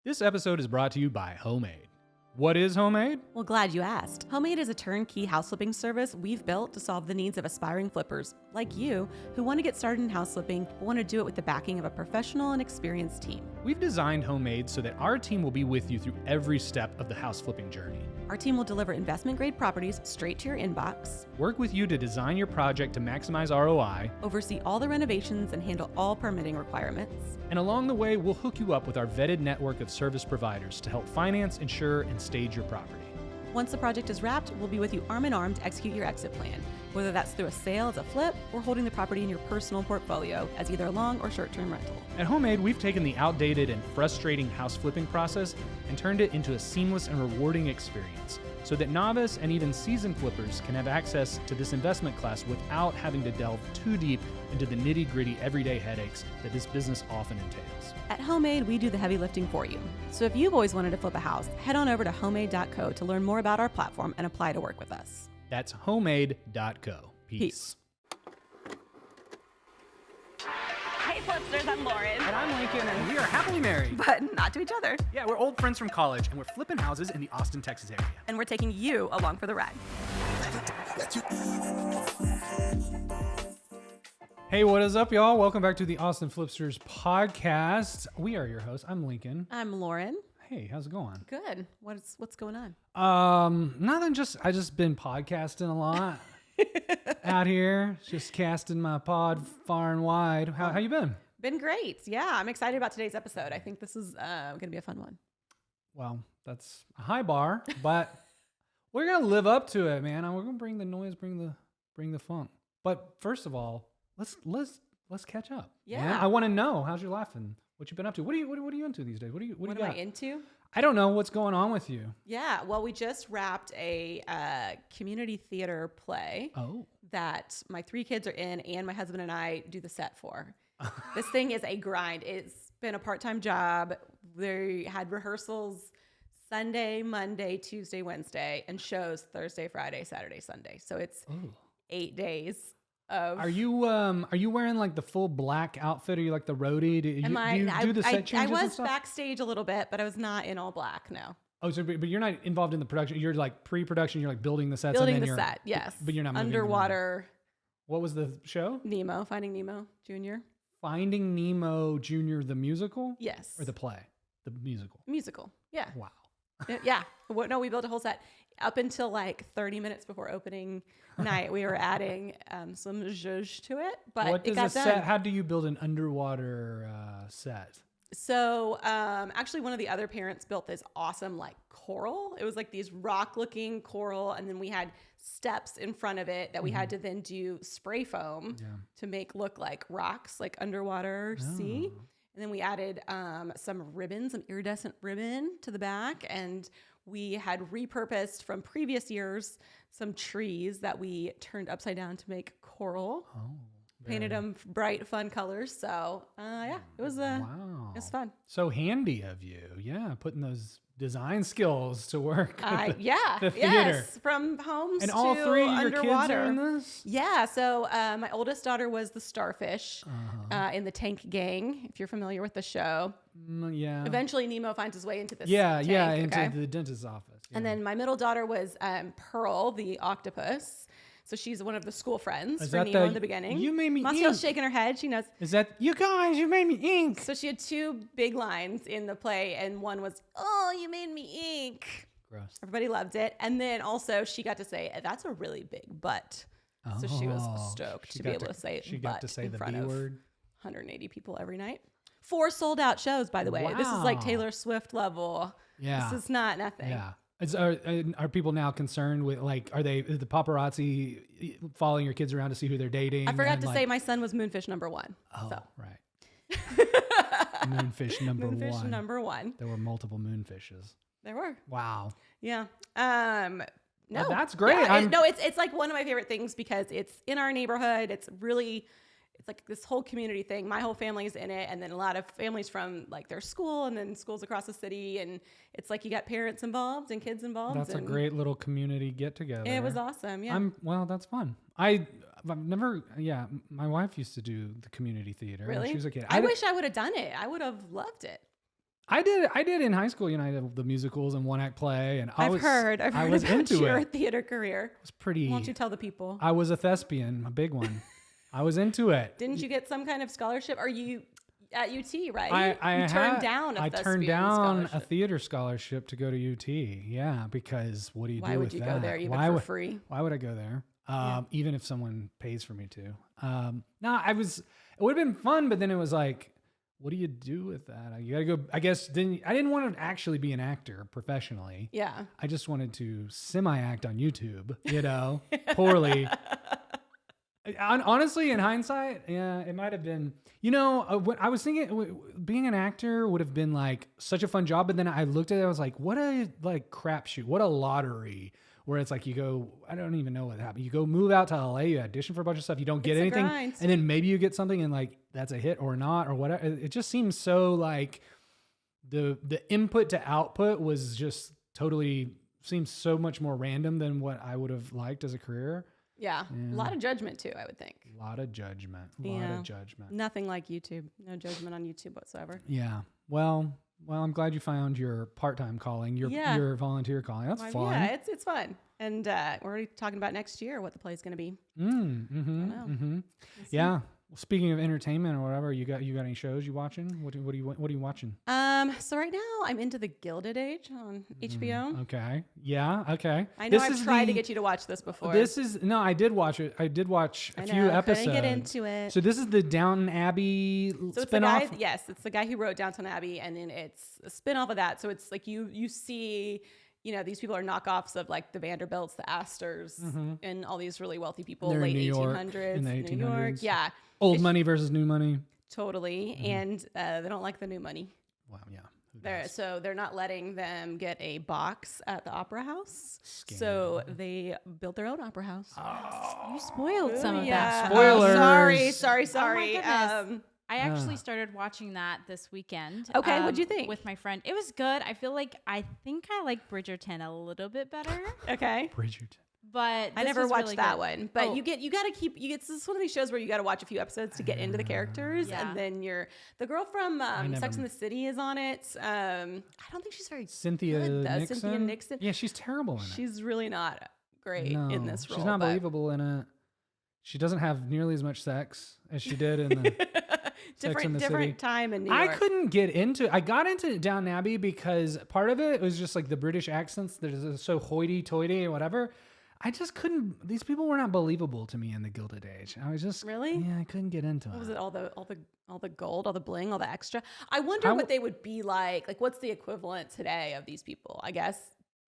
This episode is brought to you by Homemade. What is Homemade? Well, glad you asked. Homemade is a turnkey house flipping service we've built to solve the needs of aspiring flippers like you who want to get started in house flipping but want to do it with the backing of a professional and experienced team. We've designed Homemade so that our team will be with you through every step of the house flipping journey. Our team will deliver investment-grade properties straight to your inbox, Work with you to design your project to maximize ROI, oversee all the renovations, and handle all permitting requirements. and along the way, we'll hook you up with our vetted network of service providers to help finance, insure, and stage your property. Once the project is wrapped, we'll be with you arm in arm to execute your exit plan, whether that's through a sale as a flip or holding the property in your personal portfolio as either a long or short-term rental. At Homemade, we've taken the outdated and frustrating house flipping process and turned it into a seamless and rewarding experience so that novice and even seasoned flippers can have access to this investment class without having to delve too deep into the nitty-gritty everyday headaches that this business often entails. At Homemade, we do the heavy lifting for you. So if you've always wanted to flip a house, head on over to homemade.co to learn more about our platform and apply to work with us. That's homemade.co. Peace. Hey Flipsters, I'm Lauren. And I'm Lincoln, and we are happily married. But not to each other. Yeah, we're old friends from college, and we're flipping houses in the Austin, Texas area. And we're taking you along for the ride. Hey, what is up, y'all? Welcome back to the Austin Flipsters podcast. We are your hosts. I'm Lincoln. I'm Lauren. Hey, how's it going? Good. What's going on? Nothing. I just been podcasting a lot out here. Just casting my pod far and wide. How you been? Been great. Yeah, I'm excited about today's episode. I think this is going to be a fun one. Well, that's a high bar, but we're gonna live up to it, man. We're gonna bring the noise, bring the funk. But first of all, let's catch up. Yeah. Man. I want to know how's your life and what you've been up to. What are you into these days? What do you What am got? I into? I don't know what's going on with you. Yeah, well, we just wrapped a community theater play Oh. that my 3 kids are in and my husband and I do the set for. This thing is a grind. It's been a part-time job. They had rehearsals Sunday, Monday, Tuesday, Wednesday, and shows Thursday, Friday, Saturday, Sunday. So it's 8 days of. Are you wearing like the full black outfit? Are you like the roadie? Do you do the set changes I and was stuff? backstage a little bit, but I was not in all black. No. Oh, so but you're not involved in the production. You're like pre-production. You're like building the sets. Building and the then set, yes. But you're not moving around. Underwater. What was the show? Nemo, Finding Nemo Jr. Finding Nemo Jr. the musical? Yes. Or the play? The musical. Musical. Yeah. Wow. Yeah. No, we built a whole set. Up until like 30 minutes before opening night, we were adding some zhuzh to it, but what does it got a set? done. How do you build an underwater set? So actually one of the other parents built this awesome like coral. It was like these rock looking coral. And then we had steps in front of it that we had to then do spray foam to make look like rocks, like underwater sea. And then we added some ribbon, some iridescent ribbon to the back. And we had repurposed from previous years some trees that we turned upside down to make coral. Oh. Painted them bright, fun colors. So, yeah, it was Wow. it's fun. So handy of you. Yeah, putting those design skills to work. The theater. Yes, from homes And to all 3 of your underwater. kids are in this? Yeah, so my oldest daughter was the starfish in the Tank Gang, if you're familiar with the show. Yeah. Eventually, Nemo finds his way into this Into tank, the dentist's office. And then my middle daughter was Pearl, the octopus. So she's one of the school friends Is for that Nemo in the beginning. You made me Massiel's ink. shaking her head. She knows. Is that, you guys, you made me ink. So she had 2 big lines in the play, and one was, "Oh, you made me ink." Gross. Everybody loved it. And then also she got to say, "That's a really big butt." So she was stoked to be able to say She butt got to say in the front B of word. 180 people every night. 4 sold out shows, by the way. This is like Wow. Taylor Swift level. Yeah. This is not nothing. Yeah. Are people now concerned with, like, is the paparazzi following your kids around to see who they're dating? I forgot and, to like, say my son was Moonfish number 1. Oh, So. right. Moonfish number Moonfish 1. number 1. There were multiple moonfishes. There were. Wow. Yeah. No, Well, that's great. Yeah, it's like one of my favorite things because it's in our neighborhood. It's like this whole community thing. My whole family's in it, and then a lot of families from like their school, and then schools across the city, and it's like you got parents involved and kids involved. That's a great little community get together. It was awesome. Yeah. Well, that's fun. I've never. Yeah, my wife used to do the community theater. Really? When she was a kid. I wish I would have done it. I would have loved it. I did in high school. I did the musicals and one act play, and I've heard I was about into your it. theater career. It was pretty. Why don't you tell the people? I was a thespian, a big one. I was into it. Didn't you get some kind of scholarship? Are you at UT, right? I turned down a turned down scholarship. a theater scholarship to go to UT. Yeah, because what do you Why do would with you that? go there even why for free? Why would I go there? Even if someone pays for me to. No, it would have been fun, but then it was like, what do you do with that? You gotta go. I guess I didn't want to actually be an actor professionally. Yeah. I just wanted to semi-act on YouTube. Poorly. Honestly, in hindsight, yeah, it might have been. When I was thinking, being an actor would have been like such a fun job. But then I looked at it, I was like, what a crapshoot, what a lottery. Where it's like you go, I don't even know what happened. You go move out to LA, you audition for a bunch of stuff, you don't get anything, and then maybe you get something, and like that's a hit or not or whatever. It just seems so like the input to output was just totally seems so much more random than what I would have liked as a career. Yeah, a lot of judgment too, I would think. A lot of judgment. Lot of judgment. Nothing like YouTube. No judgment on YouTube whatsoever. Yeah. Well, I'm glad you found your part-time calling, your volunteer calling. That's fun. Yeah, it's fun. And we're already talking about next year what the play's going to be. Yeah. Well, speaking of entertainment or whatever, you got any shows you watching? What are you watching? So right now I'm into the Gilded Age on HBO. Okay. Yeah. Okay. I know I've tried to get you to watch this before. I did watch it. I did watch a few episodes. Couldn't get into it. So this is the Downton Abbey spinoff? It's the guy who wrote Downton Abbey, and then it's a spinoff of that. So it's like you see, these people are knockoffs of like the Vanderbilts, the Astors, and all these really wealthy people, They're late in New York, 1800s, in the 1800s. New York. Yeah. Old money versus new money. Totally. And they don't like the new money. Wow. Yeah. So they're not letting them get a box at the opera house. Scandal. So they built their own opera house. You spoiled some of that. Spoilers. Sorry. Oh my goodness. I actually started watching that this weekend. Okay, what'd you think? With my friend. It was good. I think I like Bridgerton a little bit better. Okay. Bridgerton. But I never watched really that good. one. But you gotta keep this is one of these shows where you gotta watch a few episodes to get into the characters. Yeah. And then the girl from Sex and the City is on it. I don't think she's very Cynthia good, though. Nixon. Cynthia Nixon. Yeah, she's terrible in it. She's really not great in this role. She's not believable in it. She doesn't have nearly as much sex as she did in the different time in New York. I couldn't get into. I got into Downton Abbey because part of it was just like the British accents that is so hoity-toity or whatever. I just couldn't. These people were not believable to me in the Gilded Age. I was just really. Yeah, I couldn't get into it. What was it? All the gold, all the bling, all the extra. I wonder what they would be like. Like, what's the equivalent today of these people? I guess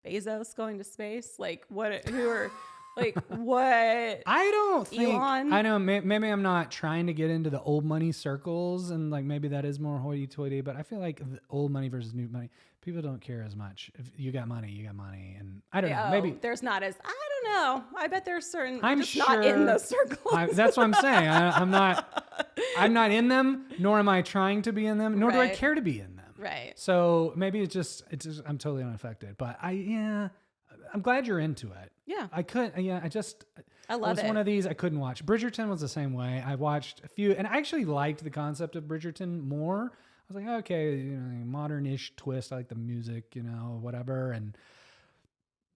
Bezos going to space. Like, what? Who are? Like, what? I don't think. Elon? I know. Maybe I'm not trying to get into the old money circles, and like maybe that is more hoity-toity. But I feel like the old money versus new money, people don't care as much. If you got money, you got money, and I don't know. Maybe there's not as. I don't know. I bet there's certain. I'm just sure not in those circles. That's what I'm saying. I'm not in them, nor am I trying to be in them, nor do I care to be in them. Right. So maybe it's just I'm totally unaffected. But I'm glad you're into it. Yeah. I couldn't. Yeah. I love it. Was one of these I couldn't watch. Bridgerton was the same way. I watched a few, and I actually liked the concept of Bridgerton more. I was like, okay, modern-ish twist. I like the music, whatever.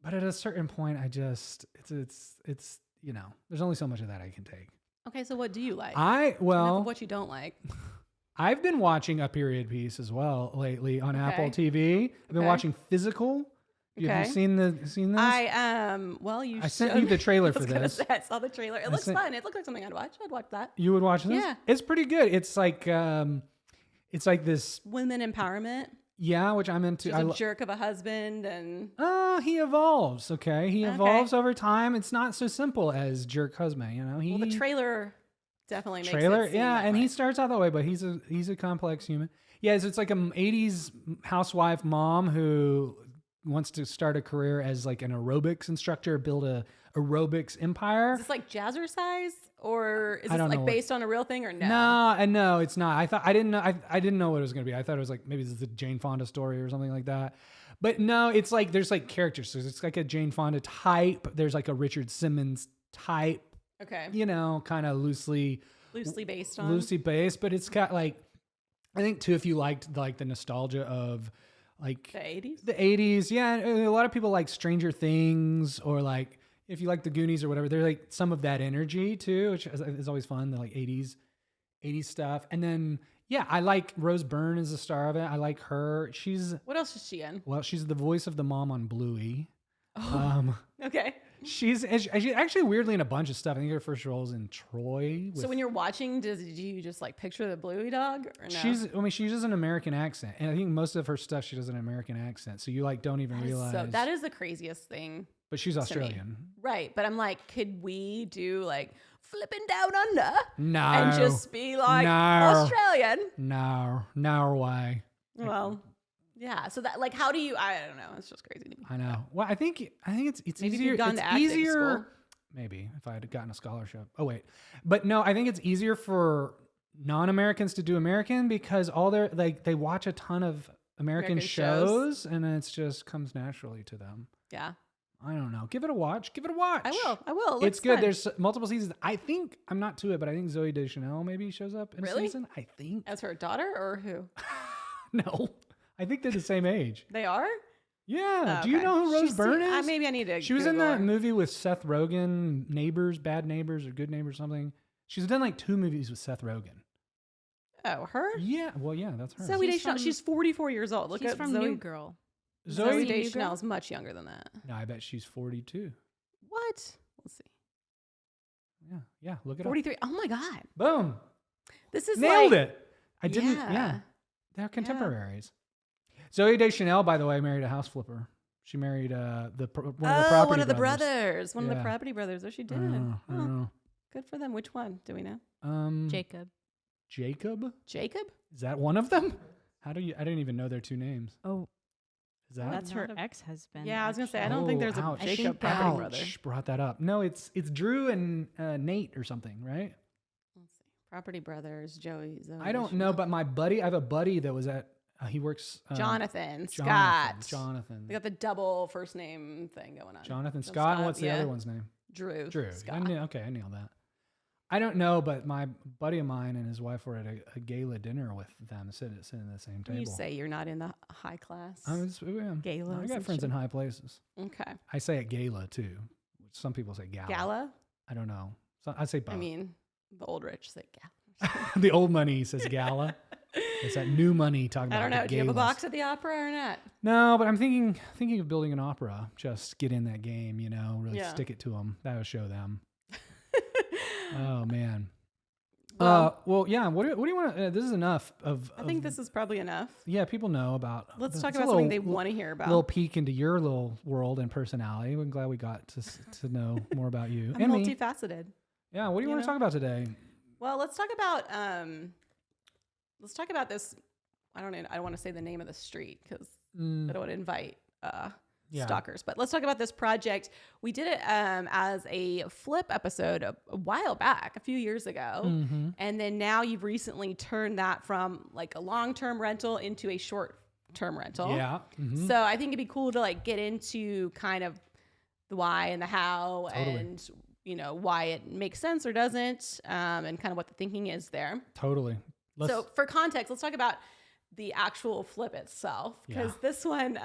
But at a certain point, it's there's only so much of that I can take. Okay, so what do you like? Enough of what you don't like. I've been watching a period piece as well lately on Apple TV. I've been watching Physical. Have you seen this? I sent you the trailer for this. I saw the trailer. It looks fun. It looked like something I'd watch. I'd watch that. You would watch this? Yeah. It's pretty good. It's like this women empowerment. Yeah, which I'm into. He's a jerk of a husband, and he evolves. Okay, he evolves over time. It's not so simple as jerk husband. The trailer definitely makes it yeah, and way. He starts out that way, but he's a complex human. Yeah, so it's like an 80s housewife mom who wants to start a career as like an aerobics instructor, build a aerobics empire. Is this like Jazzercise, or is this like based on a real thing, or no? No, it's not. I didn't know what it was going to be. I thought it was like maybe this is a Jane Fonda story or something like that. But no, it's like there's like characters. So it's like a Jane Fonda type. There's like a Richard Simmons type. Okay. Kind of loosely based, but it's got like I think too, if you liked like the nostalgia of like The 80s? the 80s, yeah, a lot of people like Stranger Things, or like if you like the Goonies or whatever, they're like some of that energy too, which is always fun. The like 80s stuff. And then, yeah, I like Rose Byrne as the star of it. I like her. What else is she in? Well, she's the voice of the mom on Bluey. Okay. She's actually weirdly in a bunch of stuff. I think her first role is in Troy. So when you're watching, do you just like picture the Bluey dog or no? She does an American accent, and I think most of her stuff she does an American accent. So you like don't even realize. So that is the craziest thing. But she's Australian, right? But I'm like, could we do like flipping down under? No, and just be like Australian? No, why? Well. Yeah, so that like, how do you? I don't know. It's just crazy to me. I know. Well, I think it's maybe easier. If you've gone it's to acting easier. School. Maybe if I had gotten a scholarship. Oh wait, but no, I think it's easier for non-Americans to do American because all their like they watch a ton of American shows and it's just comes naturally to them. Yeah. I don't know. Give it a watch. I will. It's good. Fun. There's multiple seasons. I think I'm not to it, but I think Zooey Deschanel maybe shows up in a season. I think as her daughter or who? No. I think they're the same age. They are? Yeah. Oh, okay. Do you know who Rose Byrne is? Maybe I need to. She was in that movie with Seth Rogen, Neighbors, Bad Neighbors, or Good Neighbors, something. She's done like 2 movies with Seth Rogen. Oh, her? Yeah. Well, yeah, that's her. Zooey Deschanel. She's 44 years old. Look she's at from New Girl. Zooey Deschanel is much younger than that. No, I bet she's 42. What? Let's see. Yeah. Look at 43. Oh my God. Boom. This is nailed it. I didn't. Yeah. They're contemporaries. Zooey Deschanel, by the way, married a house flipper. She married one of the property brothers. One of the property brothers. Oh, she did. Good for them. Which one? Do we know? Jacob. Jacob? Is that one of them? I didn't even know their 2 names. Oh. Is that? That's her ex-husband. Yeah, I was going to say, I don't think there's a Jacob property brother. Brought that up. No, it's Drew and Nate or something, right? Let's see. Property brothers, Zoe. I don't know, but I have a buddy that was at, he works. Scott. Jonathan. They got the double first name thing going on. Jonathan Scott. And what's the other one's name? Drew. Scott. I nailed that. I don't know, but my buddy of mine and his wife were at a gala dinner with them, sitting at the same table. You say you're not in the high class. Gala. I got friends in high places. Okay. I say it gala too. Some people say gala. Gala? I don't know. So I say both. I mean, the old rich say gala. The old money says gala. It's that new money talking about. I don't know. Do you have a box at the opera or not? No, but I'm thinking of building an opera. Just get in that game, really stick it to them. That would show them. Oh man. Well, yeah. What do you want to? This is enough of. I think this is probably enough. Yeah, people know about. Let's talk about something they want to hear about. A little peek into your little world and personality. I'm glad we got to know more about you. I'm multifaceted. Yeah. What do you want to talk about today? Well, let's talk about this. I don't want to say the name of the street because I don't want to invite stalkers. But let's talk about this project. We did it as a flip episode a while back, a few years ago. Mm-hmm. And then now you've recently turned that from like a long-term rental into a short-term rental. Yeah. Mm-hmm. So I think it'd be cool to like get into kind of the why and the how and why it makes sense or doesn't, and kind of what the thinking is there. Totally. So for context, let's talk about the actual flip itself, because this one,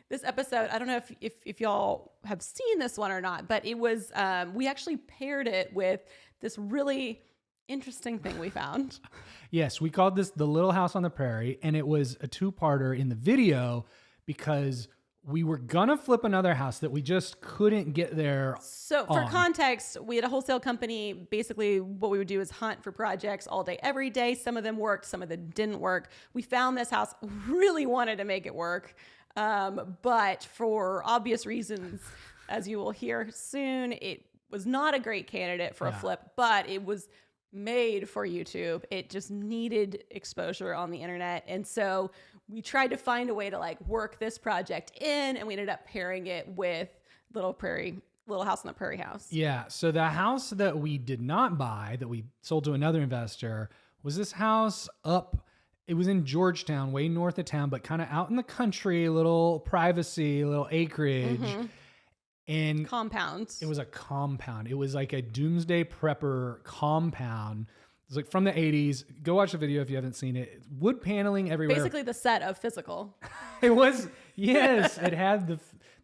this episode, I don't know if y'all have seen this one or not, but it was, we actually paired it with this really interesting thing we found. Yes, we called this The Little House on the Prairie, and it was a 2-parter in the video because we were gonna flip another house that we just couldn't get there. So for context, we had a wholesale company. Basically what we would do is hunt for projects all day, every day. Some of them worked, some of them didn't work. We found this house, really wanted to make it work. But for obvious reasons, as you will hear soon, it was not a great candidate for a flip, but it was made for YouTube. It just needed exposure on the internet. And so we tried to find a way to like work this project in, and we ended up pairing it with Little House on the Prairie house. Yeah. So the house that we did not buy, that we sold to another investor, was this house up. It was in Georgetown, way north of town, but kind of out in the country, a little privacy, a little acreage. Mm-hmm. And compounds. It was a compound. It was like a doomsday prepper compound. It's like from the 80s. Go watch the video if you haven't seen it. Wood paneling everywhere. Basically the set of Physical. It was, yes, it had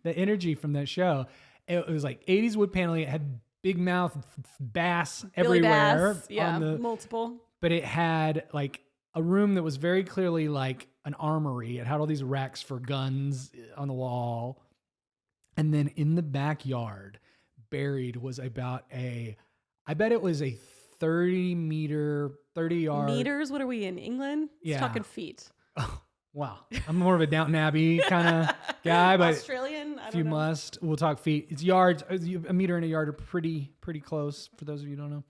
the energy from that show. It was like 80s wood paneling. It had big mouth bass Billy everywhere. Bass, yeah, multiple. But it had like a room that was very clearly like an armory. It had all these racks for guns on the wall. And then in the backyard, buried was about I bet it was a 30 yard. Meters? What are we in England? Yeah. It's talking feet. Oh, wow. I'm more of a Downton Abbey kind of guy, but Australian? I if don't you know. must, we'll talk feet. It's yards. A meter and a yard are pretty close for those of you who don't know.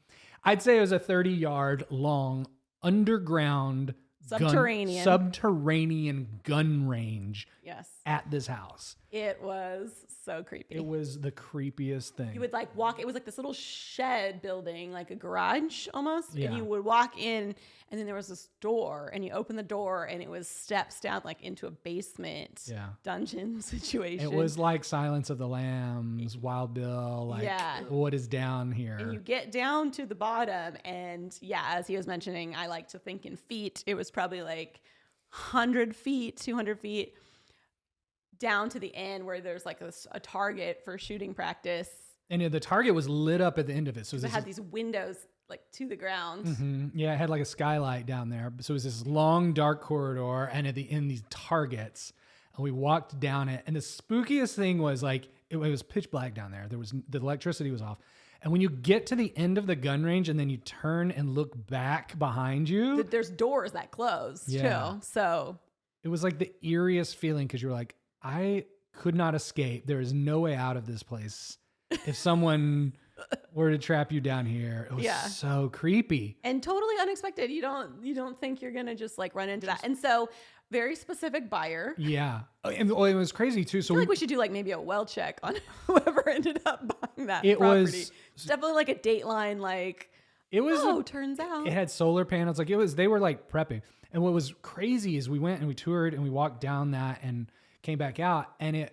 I'd say it was a 30-yard long underground subterranean gun range. Yes. At this house. It was so creepy. It was the creepiest thing. You would like walk, it was like this little shed building, like a garage almost. Yeah. And you would walk in and then there was this door and you open the door and it was steps down like into a basement dungeon situation. It was like Silence of the Lambs, Wild Bill, like what is down here. And you get down to the bottom and as he was mentioning, I like to think in feet. It was probably like 100 feet, 200 feet. Down to the end where there's like a target for shooting practice. And the target was lit up at the end of it. So it had these windows like to the ground. Mm-hmm. Yeah, it had like a skylight down there. So it was this long, dark corridor. And at the end, these targets. And we walked down it. And the spookiest thing was like, it was pitch black down there. The electricity was off. And when you get to the end of the gun range and then you turn and look back behind you. There's doors that close too. So it was like the eeriest feeling because you were like, I could not escape. There is no way out of this place. If someone were to trap you down here, it was so creepy and totally unexpected. You don't think you're gonna just like run into that. And so, very specific buyer. Yeah, and it was crazy too. So I feel like we should do like maybe a well check on whoever ended up buying that property. It's definitely like a Dateline. Like it was. Turns out it had solar panels. Like it was. They were like prepping. And what was crazy is we went and we toured and we walked down that and came back out, and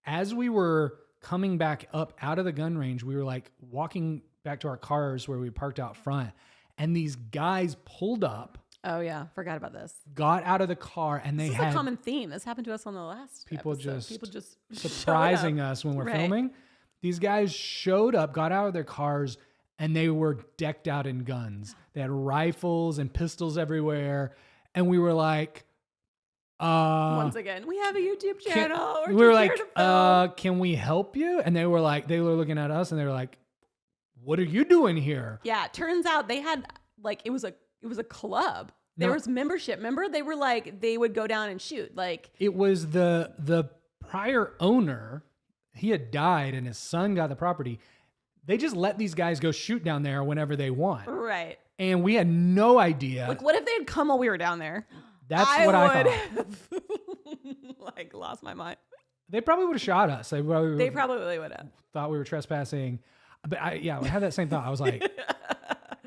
as we were coming back up out of the gun range, we were like walking back to our cars where we parked out front, and these guys pulled up. Oh yeah, forgot about this. Got out of the car, and this is a common theme. This happened to us on the last people episode. People just surprising us when we're filming. These guys showed up, got out of their cars, and they were decked out in guns. They had rifles and pistols everywhere, and we were like. Once again, we have a YouTube channel. We were like, can we help you? And they were looking at us and they were like, what are you doing here? Yeah. Turns out they had like, it was a club. There was membership. Remember? They were like, they would go down and shoot. Like it was the prior owner. He had died and his son got the property. They just let these guys go shoot down there whenever they want. Right. And we had no idea. Like, what if they had come while we were down there? That's what I thought. Have, like lost my mind. They probably would have shot us. They probably would have thought we were trespassing. But I had that same thought. I was like,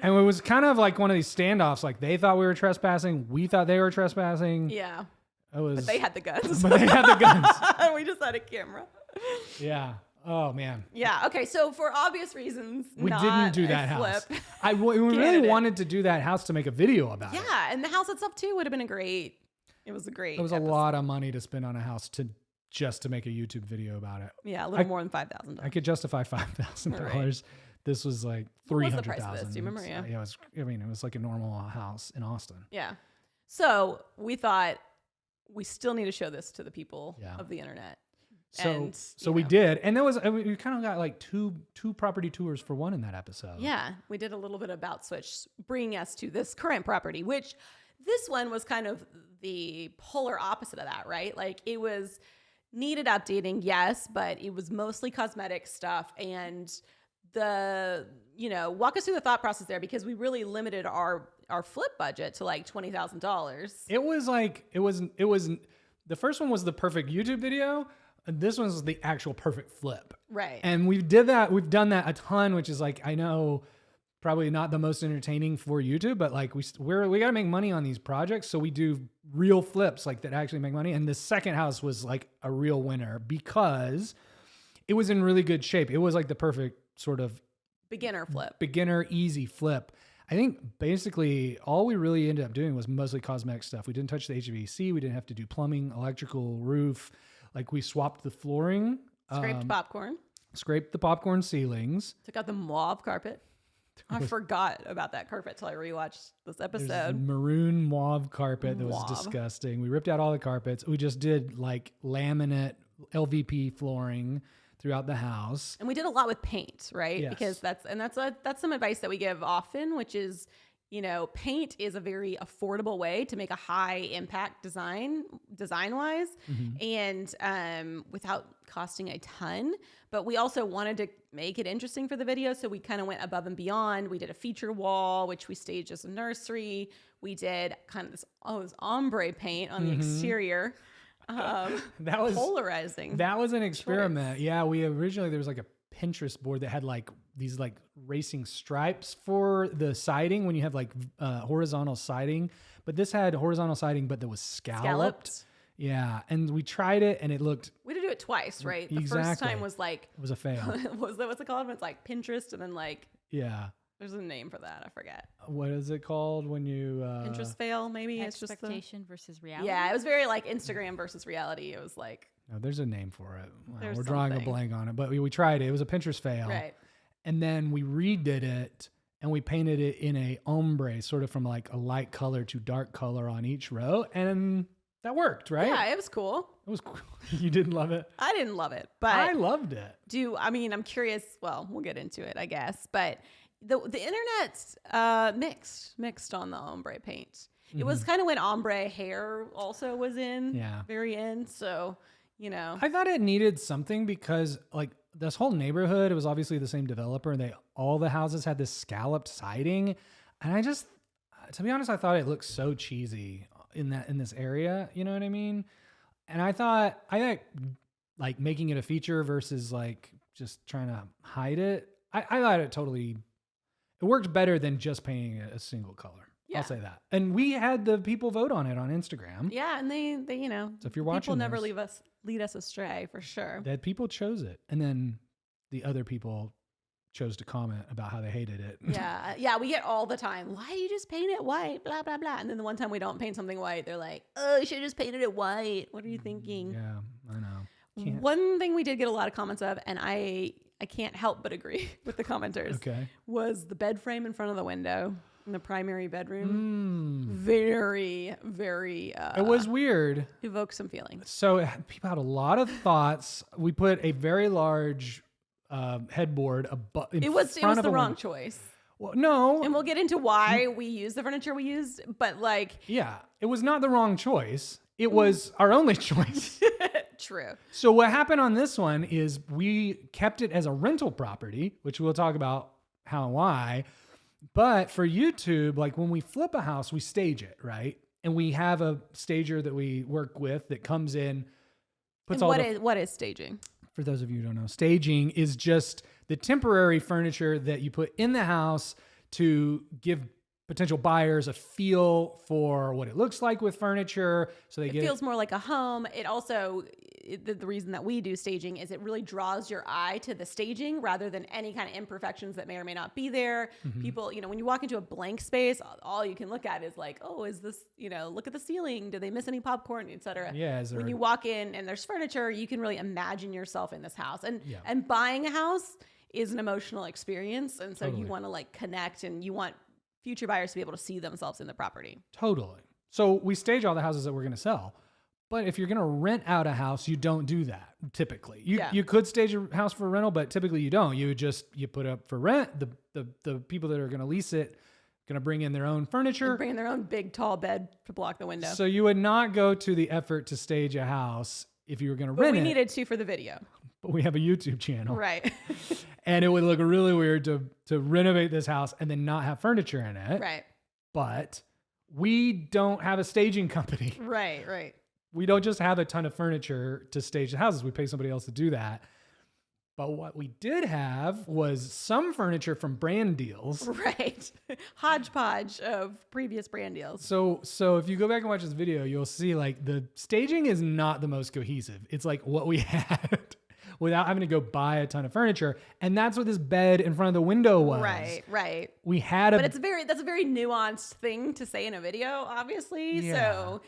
and it was kind of like one of these standoffs. Like they thought we were trespassing. We thought they were trespassing. Yeah. But they had the guns. But they had the guns. We just had a camera. Yeah. Oh man. Yeah. Okay. So for obvious reasons, we didn't do that house. We really wanted to do that house to make a video about it. Yeah, and the house itself too would have been a great. It was a great. It was episode. A lot of money to spend on a house just to make a YouTube video about it. Yeah, a little more than $5,000. I could justify $5,000. Right. This was like $300,000. What was the price of this? Do you remember? Yeah. It was like a normal house in Austin. Yeah. So we thought we still need to show this to the people of the internet. So we did, and we kind of got like two property tours for one in that episode. Yeah, we did a little bit about switch, bringing us to this current property, which this one was kind of the polar opposite of that, right? Like it was needed updating, yes, but it was mostly cosmetic stuff. And walk us through the thought process there, because we really limited our flip budget to like $20,000. It was the first one was the perfect YouTube video. This one's the actual perfect flip. Right. And we've done that a ton, which is like, I know probably not the most entertaining for YouTube, but like we got to make money on these projects. So we do real flips like that actually make money. And the second house was like a real winner because it was in really good shape. It was like the perfect sort of beginner flip, easy flip. I think basically all we really ended up doing was mostly cosmetic stuff. We didn't touch the HVAC. We didn't have to do plumbing, electrical, roof. Like we swapped the flooring. Scraped popcorn. Scraped the popcorn ceilings. Took out the mauve carpet. I forgot about that carpet till I rewatched this There's episode. maroon mauve carpet that was Mauve. disgusting. We ripped out all the carpets. We just did like laminate LVP flooring throughout the house. And we did a lot with paint, right? Yes. Because that's some advice that we give often, which is, you know, paint is a very affordable way to make a high impact design wise, and without costing a ton. But we also wanted to make it interesting for the video, so we kind of went above and beyond. We did a feature wall, which we staged as a nursery. We did kind of this ombre paint on the exterior. That was polarizing. That was an experiment. Yeah, we originally, there was like a Pinterest board that had like these like racing stripes for the siding when you have like horizontal siding, but this had horizontal siding, but that was scalloped. Yeah, and we tried it and it looked. We had to do it twice, right? The Exactly. first time was like, It was a fail. what's it called? It's like Pinterest, and then like Yeah. there's a name for that. I forget. What is it called when you Pinterest fail, maybe. It's just Expectation versus reality. yeah. It was very like Instagram versus reality. It was like No, there's a name for it. Wow, There's we're drawing a something. blank on it, but we tried it. It was a Pinterest fail. right. And then we redid it and we painted it in a ombre, sort of from like a light color to dark color on each row. And that worked, right? Yeah, it was cool. It was cool. You didn't love it? I didn't love it, but I loved it. I'm curious. Well, we'll get into it, I guess. But the internet mixed on the ombre paint. It was kind of when ombre hair also was in. Yeah. Very in. So, you know. I thought it needed something because like this whole neighborhood, it was obviously the same developer and all the houses had this scalloped siding. And I just, to be honest, I thought it looked so cheesy in this area. You know what I mean? And I thought like making it a feature versus like just trying to hide it. I thought it worked better than just painting it a single color. Yeah. I'll say that. And we had the people vote on it on Instagram. Yeah, and they you know. So if you're watching people never this, lead us astray for sure. that people chose it. And then the other people chose to comment about how they hated it. Yeah, we get all the time. Why do you just paint it white? Blah blah blah. And then the one time we don't paint something white, they're like, "Oh, you should have just painted it white. What are you thinking?" Yeah, I know. Can't- One thing we did get a lot of comments of, and I can't help but agree with the commenters, Okay. was the bed frame in front of the window in the primary bedroom. Mm. Very, very. It was weird. evokes some feelings. So people had a lot of thoughts. We put a very large headboard It was the wrong choice. Well, no. And we'll get into why we used the furniture we used, but like, Yeah, it was not the wrong choice. It was our only choice. true. So what happened on this one is we kept it as a rental property, which we'll talk about how and why. But for YouTube, like when we flip a house, we stage it, right? And we have a stager that we work with that comes in, puts And what is staging? For those of you who don't know, staging is just the temporary furniture that you put in the house to give potential buyers a feel for what it looks like with furniture. So they It feels more like a home. It also, the reason that we do staging is it really draws your eye to the staging rather than any kind of imperfections that may or may not be there. People, when you walk into a blank space, all you can look at is like, oh, is this, look at the ceiling. Did they miss any popcorn, et cetera? Yeah. When you walk in and there's furniture, you can really imagine yourself in this house. And Yeah. and buying a house is an emotional experience. And so Totally. you want to like connect, and you want future buyers to be able to see themselves in the property. Totally. So we stage all the houses that we're going to sell. But if you're going to rent out a house, you don't do that typically. You could stage a house for rental, but typically you don't. You put up for rent. The people that are going to lease it going to bring in their own furniture. And bring in their own big tall bed to block the window. So you would not go to the effort to stage a house if you were going to rent it. But we needed to for the video. But we have a YouTube channel. Right. And it would look really weird to renovate this house and then not have furniture in it. Right. But we don't have a staging company. Right. We don't just have a ton of furniture to stage the houses. We pay somebody else to do that. But what we did have was some furniture from brand deals. Right. Hodgepodge of previous brand deals. So if you go back and watch this video, you'll see like the staging is not the most cohesive. It's like what we had. without having to go buy a ton of furniture. And that's what this bed in front of the window was. Right. We had but that's a very nuanced thing to say in a video, obviously. Yeah. So,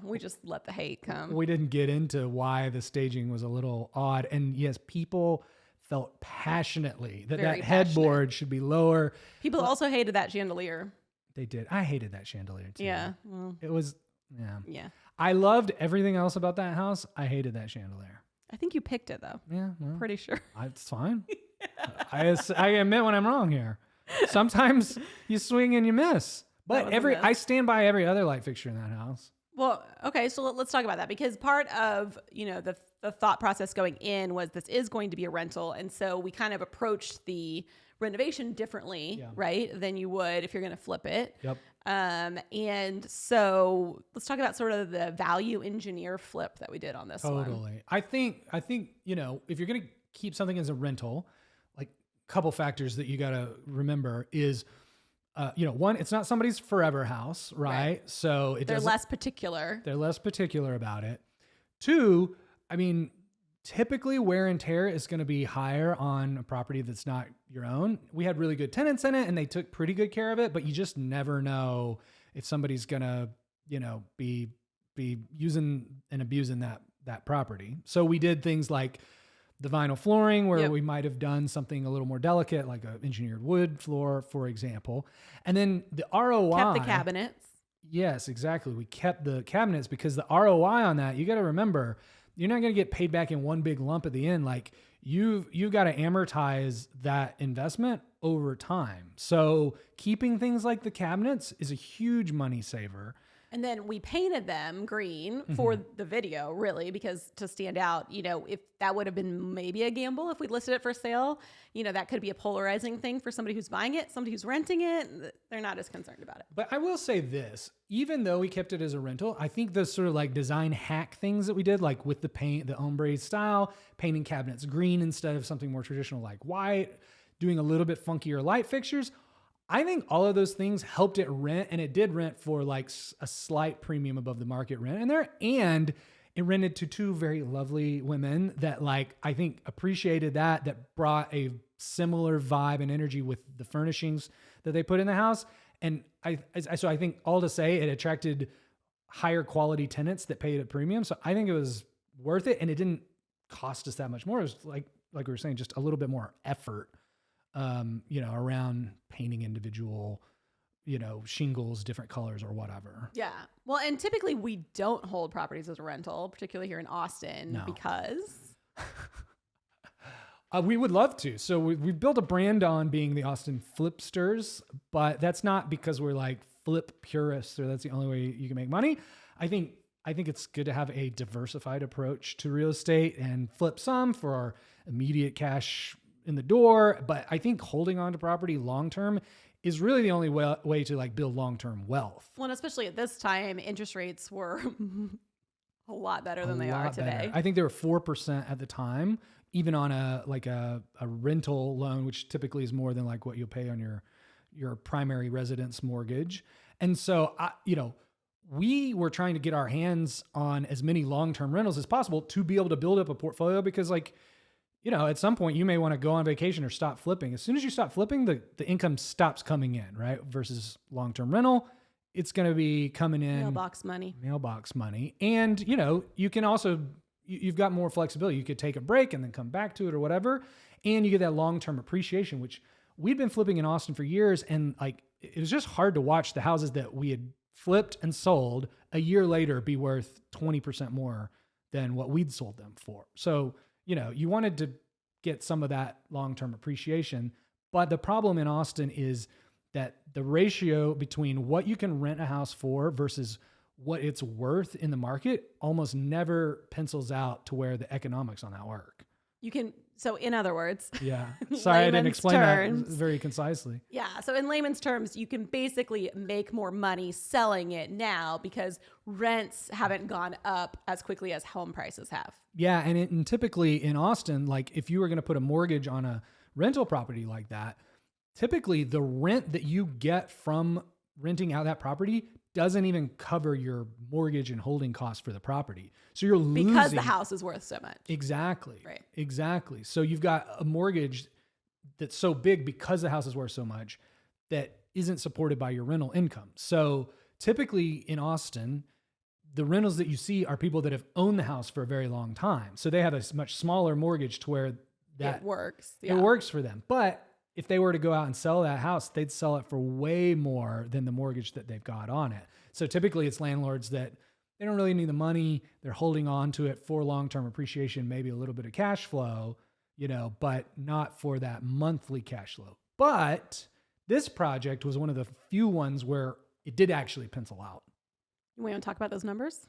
we just let the hate come. We didn't get into why the staging was a little odd. And yes, people felt passionately that Very headboard should be lower. People also hated that chandelier. They did. I hated that chandelier too. Yeah. Well, it was, yeah. I loved everything else about that house. I hated that chandelier. I think you picked it though. Yeah. Well, pretty sure. It's fine. I admit when I'm wrong here. Sometimes you swing and you miss. But I stand by every other light fixture in that house. Well, okay, so let's talk about that, because part of, the thought process going in was this is going to be a rental. And so we kind of approached the renovation differently, right, than you would if you're going to flip it. Yep. And so let's talk about sort of the value engineer flip that we did on this one. Totally. I think, if you're going to keep something as a rental, like a couple factors that you got to remember is, one, it's not somebody's forever house, right? So they're less particular. They're less particular about it. Two, typically wear and tear is going to be higher on a property that's not your own. We had really good tenants in it and they took pretty good care of it, but you just never know if somebody's going to, be using and abusing that property. So we did things like the vinyl flooring where we might have done something a little more delicate, like an engineered wood floor, for example. And then the ROI. Kept the cabinets. Yes, exactly. We kept the cabinets because the ROI on that, you got to remember, you're not going to get paid back in one big lump at the end. Like you've got to amortize that investment over time. So keeping things like the cabinets is a huge money saver. And then we painted them green for the video, really, because to stand out, if that would have been maybe a gamble if we listed it for sale, that could be a polarizing thing for somebody who's buying it, somebody who's renting it. They're not as concerned about it. But I will say this, even though we kept it as a rental, I think those sort of like design hack things that we did, like with the paint, the ombre style, painting cabinets green instead of something more traditional like white, doing a little bit funkier light fixtures, I think all of those things helped it rent, and it did rent for like a slight premium above the market rent in there. And it rented to two very lovely women that I think appreciated that brought a similar vibe and energy with the furnishings that they put in the house. And so I think all to say it attracted higher quality tenants that paid a premium. So I think it was worth it, and it didn't cost us that much more. It was like we were saying, just a little bit more effort. Around painting individual, shingles, different colors or whatever. Yeah. Well, and typically we don't hold properties as a rental, particularly here in Austin, because we would love to. So we built a brand on being the Austin Flipsters, but that's not because we're like flip purists or that's the only way you can make money. I think it's good to have a diversified approach to real estate and flip some for our immediate cash in the door. But I think holding on to property long-term is really the only way to build long-term wealth. Well, and especially at this time, interest rates were a lot better than they are today. Better. I think they were 4% at the time, even on a rental loan, which typically is more than what you'll pay on your primary residence mortgage. And so, we were trying to get our hands on as many long-term rentals as possible to be able to build up a portfolio because at some point you may want to go on vacation or stop flipping. As soon as you stop flipping, the income stops coming in, right? Versus long-term rental, it's going to be coming in. Mailbox money. And, you can also, you've got more flexibility. You could take a break and then come back to it or whatever. And you get that long-term appreciation, which we'd been flipping in Austin for years. And it was just hard to watch the houses that we had flipped and sold a year later be worth 20% more than what we'd sold them for. So, you wanted to get some of that long-term appreciation, but the problem in Austin is that the ratio between what you can rent a house for versus what it's worth in the market almost never pencils out to where the economics on that work. So in other words, sorry, I didn't explain that very concisely. Yeah. So in layman's terms, you can basically make more money selling it now because rents haven't gone up as quickly as home prices have. Yeah. And typically in Austin, if you were going to put a mortgage on a rental property like that, typically the rent that you get from renting out that property doesn't even cover your mortgage and holding costs for the property. So you're losing. Because the house is worth so much. Exactly. Right. Exactly. So you've got a mortgage that's so big because the house is worth so much that isn't supported by your rental income. So typically in Austin, the rentals that you see are people that have owned the house for a very long time. So they have a much smaller mortgage to where that it works. It works for them. But if they were to go out and sell that house, they'd sell it for way more than the mortgage that they've got on it. So typically it's landlords that they don't really need the money. They're holding on to it for long-term appreciation, maybe a little bit of cash flow, but not for that monthly cash flow. But this project was one of the few ones where it did actually pencil out. We want to talk about those numbers?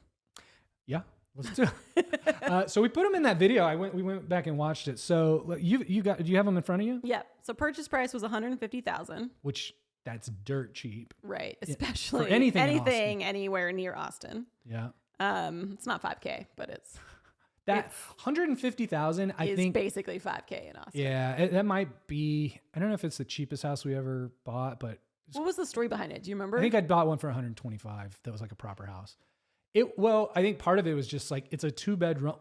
Yeah, let's do it. So we put them in that video. We went back and watched it. So do you have them in front of you? Yeah. So purchase price was $150,000. Which that's dirt cheap. Right. Especially for anything anywhere near Austin. Yeah. It's not $5K, but it's $150,000. I think basically $5K in Austin. Yeah, that might be. I don't know if it's the cheapest house we ever bought, but what was the story behind it? Do you remember? I think I bought one for $125. That was like a proper house. I think part of it was just like it's a two bedroom,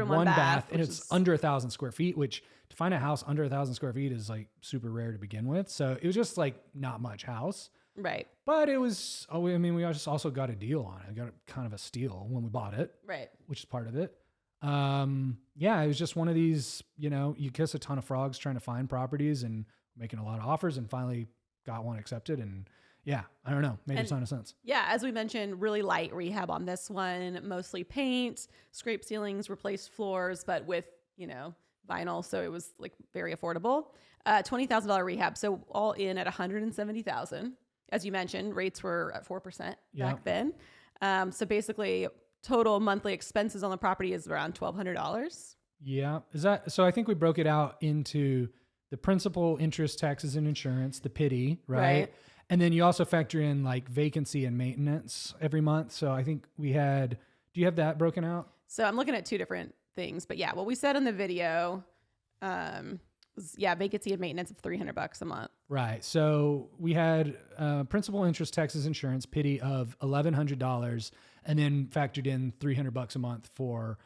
one bath, and it's under 1,000 square feet. Which to find a house under 1,000 square feet is like super rare to begin with. So it was just like not much house. Right. But it was. We just also got a deal on it. I got kind of a steal when we bought it. Right. Which is part of it. It was just one of these. You kiss a ton of frogs trying to find properties and making a lot of offers, and finally got one accepted. And yeah, I don't know, made a ton of sense. Yeah, as we mentioned, really light rehab on this one, mostly paint, scrape ceilings, replaced floors, but with vinyl, so it was like very affordable. $20,000 rehab, so all in at $170,000. As you mentioned, rates were at 4% back then. So basically, total monthly expenses on the property is around $1,200. Yeah, so? I think we broke it out into the principal, interest, taxes, and insurance, the PITI, right? And then you also factor in like vacancy and maintenance every month. So I think do you have that broken out? So I'm looking at two different things, but yeah, what we said in the video, was vacancy and maintenance of $300 a month. Right. So we had principal, interest, taxes, insurance, PITI of $1,100, and then factored in $300 a month for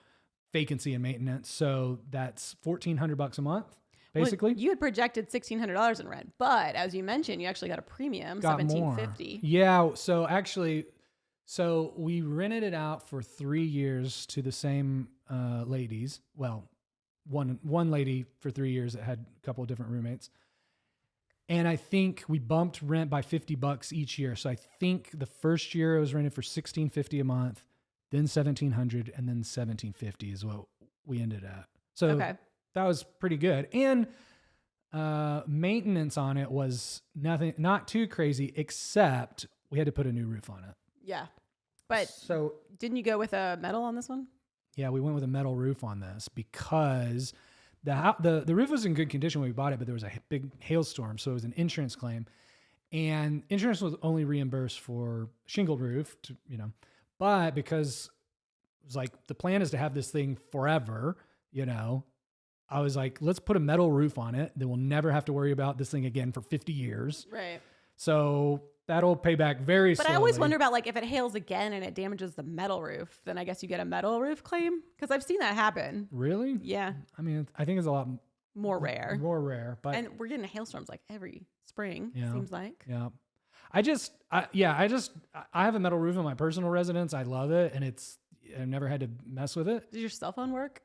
vacancy and maintenance. So that's $1,400 a month. Basically, you had projected $1,600 in rent, but as you mentioned, you actually got a premium, $1,750. Yeah. So actually, we rented it out for 3 years to the same ladies. Well, one lady for 3 years that had a couple of different roommates, and I think we bumped rent by $50 each year. So I think the first year it was rented for $1,650 a month, then $1,700, and then $1,750 is what we ended at. So. Okay. That was pretty good. And maintenance on it was not too crazy, except we had to put a new roof on it. Yeah. But didn't you go with a metal on this one? Yeah, we went with a metal roof on this because the roof was in good condition when we bought it, but there was a big hailstorm. So it was an insurance claim. And insurance was only reimbursed for shingled roof, but because it was like the plan is to have this thing forever, I was like, let's put a metal roof on it. Then we'll never have to worry about this thing again for 50 years. Right. So that'll pay back very slowly. But I always wonder about like if it hails again and it damages the metal roof, then I guess you get a metal roof claim? Because I've seen that happen. Really? Yeah. I mean, I think it's a lot more rare. But we're getting hailstorms like every spring, seems like. Yeah. I have a metal roof in my personal residence. I love it. And I've never had to mess with it. Does your cell phone work?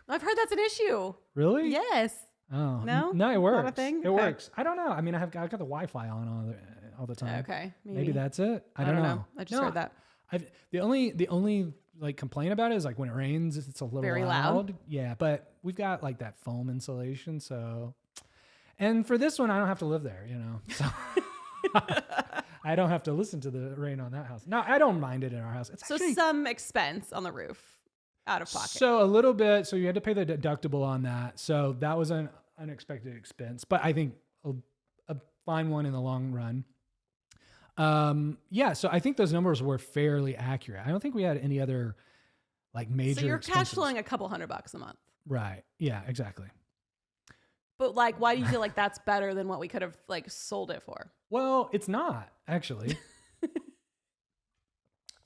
I've heard that's an issue. Really? Yes. Oh. No? No, it works. Not a thing? It works. I don't know. I mean, I've got the Wi-Fi on all the time. Okay. Maybe that's it. I don't know. I just heard that. The only like complaint about it is like when it rains, it's a little very loud. Yeah, but we've got like that foam insulation. So, and for this one, I don't have to live there, so I don't have to listen to the rain on that house. No, I don't mind it in our house. It's actually some expense on the roof. Out of pocket. So a little bit. So you had to pay the deductible on that. So that was an unexpected expense, but I think a fine one in the long run. So I think those numbers were fairly accurate. I don't think we had any other like major. So you're expenses. cash flowing a couple $100 a month. Right. Yeah, exactly. But like, why do you feel like that's better than what we could have like sold it for? Well, it's not actually.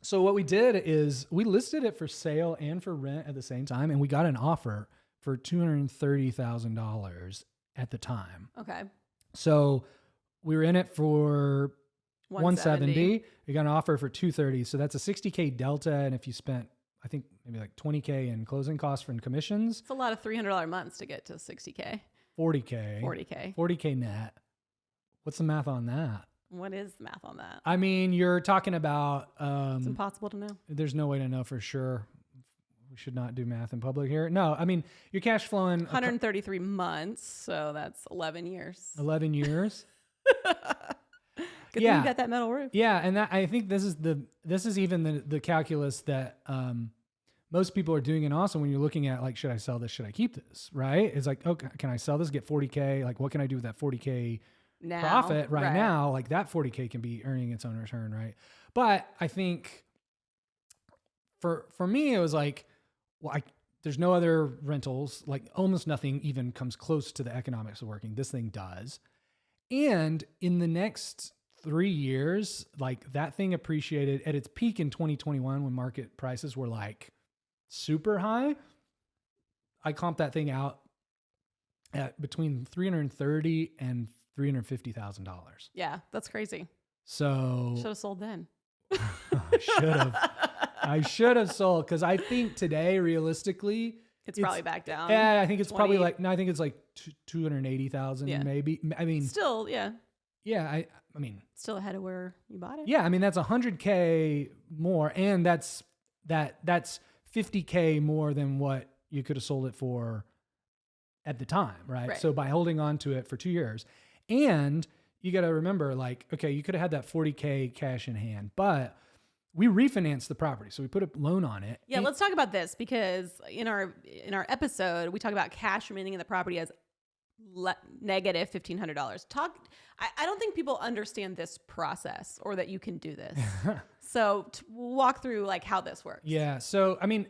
So what we did is we listed it for sale and for rent at the same time, and we got an offer for $230,000 at the time. Okay. So we were in it for 170. We got an offer for 230. So that's a 60K delta. And if you spent, I think maybe like 20K in closing costs from commissions, It's a lot of $300 months to get to 60K. 40K. 40K net. What's the math on that? What is the math on that? I mean, you're talking about, It's impossible to know. there's no way to know for sure. We should not do math in public here. No, I mean, you're cash flowing 133 months, so that's 11 years. 11 years. Good thing you got that metal roof. Yeah, and that, I think this is even the calculus that most people are doing. And also when you're looking at like, should I sell this? Should I keep this? Right? It's like, okay, can I sell this? Get 40K? Like, what can I do with that 40K Now, profit right now? Like that 40K can be earning its own return, right? But I think for me, it was like, well, there's no other rentals. Like almost nothing even comes close to the economics of working. This thing does. And in the next 3 years, like that thing appreciated at its peak in 2021 when market prices were like super high. I comped that thing out at between $330,000 and $350,000. Yeah, that's crazy. So Should have sold then. I should have sold, because I think today, realistically, It's probably back down. Yeah, I think it's 20. probably like, no, I think it's like 280,000 Yeah. maybe. I mean, Still, yeah. yeah, I mean, Still ahead of where you bought it. yeah, I mean, that's 100K more, and that's 50K more than what you could have sold it for at the time, right? So by holding on to it for 2 years, and you got to remember, like, okay, you could have had that 40K cash in hand, but we refinanced the property. So we put a loan on it. Yeah, let's talk about this, because in our episode, we talk about cash remaining in the property as negative $1,500. I don't think people understand this process, or that you can do this. So walk through like how this works. Yeah. So, I mean,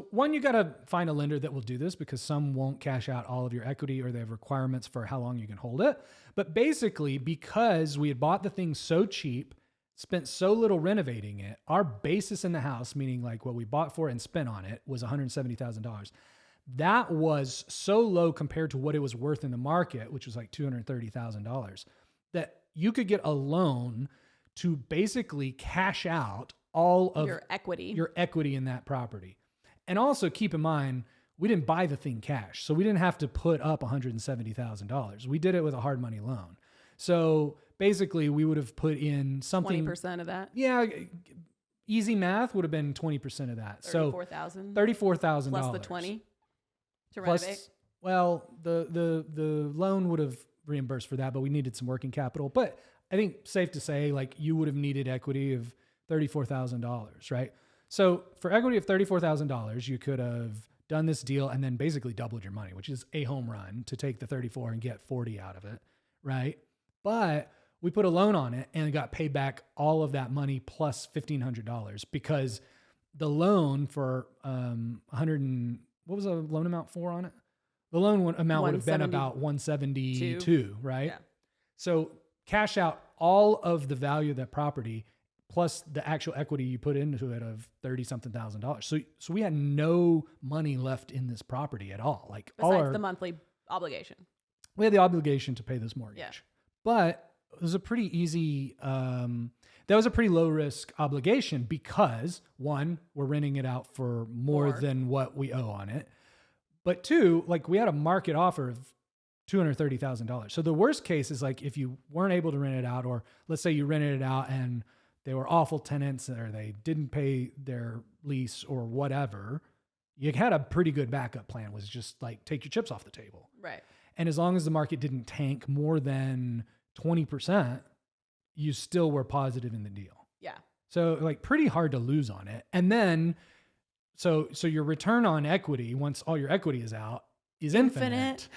one, you got to find a lender that will do this, because some won't cash out all of your equity, or they have requirements for how long you can hold it. But basically, because we had bought the thing so cheap, spent so little renovating it, our basis in the house, meaning like what we bought for and spent on it, was $170,000. That was so low compared to what it was worth in the market, which was like $230,000, that you could get a loan to basically cash out all of your equity in that property. And also keep in mind, we didn't buy the thing cash, so we didn't have to put up $170,000. We did it with a hard money loan. So basically, we would have put in something 20% of that. Yeah, easy math would have been 20% of that. $34,000. $34,000 plus the 20 to plus, renovate. Well, the loan would have reimbursed for that, but we needed some working capital. But I think safe to say, like, you would have needed equity of $34,000, right? So for equity of $34,000, you could have done this deal and then basically doubled your money, which is a home run to take the 34 and get 40 out of it, right? But we put a loan on it and got paid back all of that money plus $1,500, because the loan for what was the loan amount for on it? The loan amount would have been about 172, right? Yeah. So cash out all of the value of that property plus the actual equity you put into it of $30,000. So we had no money left in this property at all. Like besides the monthly obligation. We had the obligation to pay this mortgage. Yeah. But it was a pretty easy, that was a pretty low risk obligation, because one, we're renting it out for more than what we owe on it. But two, like, we had a market offer of $230,000. So the worst case is like, if you weren't able to rent it out, or let's say you rented it out and they were awful tenants, or they didn't pay their lease or whatever, you had a pretty good backup plan, was just like, take your chips off the table. Right. And as long as the market didn't tank more than 20%, you still were positive in the deal. Yeah. So like pretty hard to lose on it. And then, so your return on equity, once all your equity is out, is infinite.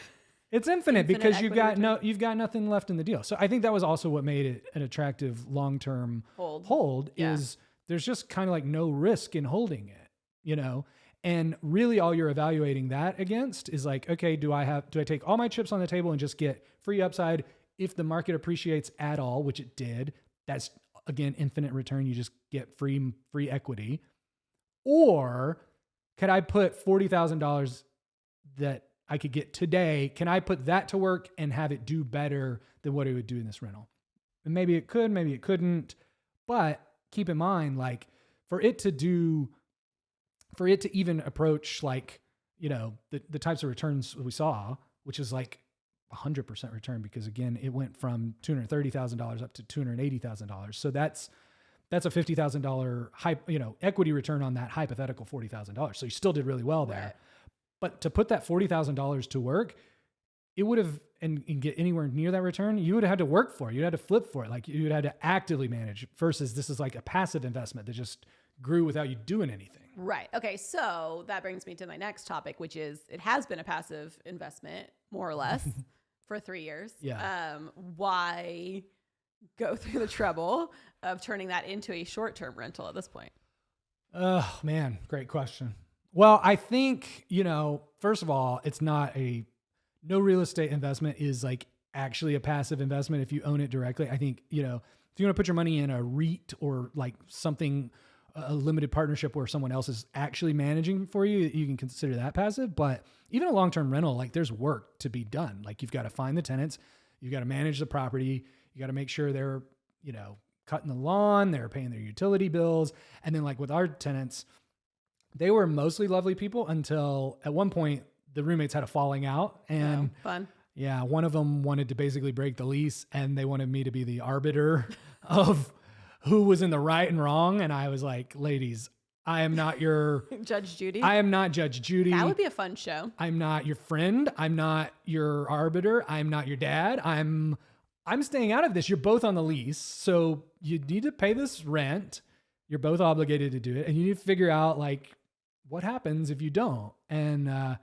It's infinite because you've got nothing left in the deal. So I think that was also what made it an attractive long-term hold is there's just kind of like no risk in holding it, you know? And really all you're evaluating that against is like, okay, do I take all my chips on the table and just get free upside? If the market appreciates at all, which it did, that's again, infinite return. You just get free equity. Or could I put $40,000 that I could get today? Can I put that to work and have it do better than what it would do in this rental? And maybe it could, maybe it couldn't. But keep in mind, like for it to even approach like, you know, the types of returns we saw, which is like 100% return, because again, it went from $230,000 up to $280,000. So that's a $50,000 equity return on that hypothetical $40,000. So you still did really well there. Right. But to put that $40,000 to work, it would have, and get anywhere near that return, you would have had to work for it. You had to flip for it. Like you would have had to actively manage, versus this is like a passive investment that just grew without you doing anything. Right. Okay. So that brings me to my next topic, which is it has been a passive investment, more or less, for 3 years. Yeah. Why go through the trouble of turning that into a short-term rental at this point? Oh man, great question. Well, I think, first of all, it's not no real estate investment is like actually a passive investment if you own it directly. I think, if you want to put your money in a REIT or like something, a limited partnership where someone else is actually managing for you, you can consider that passive. But even a long-term rental, like there's work to be done. Like you've got to find the tenants, you've got to manage the property, you got to make sure they're, cutting the lawn, they're paying their utility bills. And then like with our tenants, they were mostly lovely people until at one point the roommates had a falling out, and fun. Yeah, one of them wanted to basically break the lease, and they wanted me to be the arbiter of who was in the right and wrong. And I was like, ladies, I am not your Judge Judy. I am not Judge Judy. That would be a fun show. I'm not your friend. I'm not your arbiter. I'm not your dad. I'm staying out of this. You're both on the lease, so you need to pay this rent. You're both obligated to do it, and you need to figure out like what happens if you don't. And I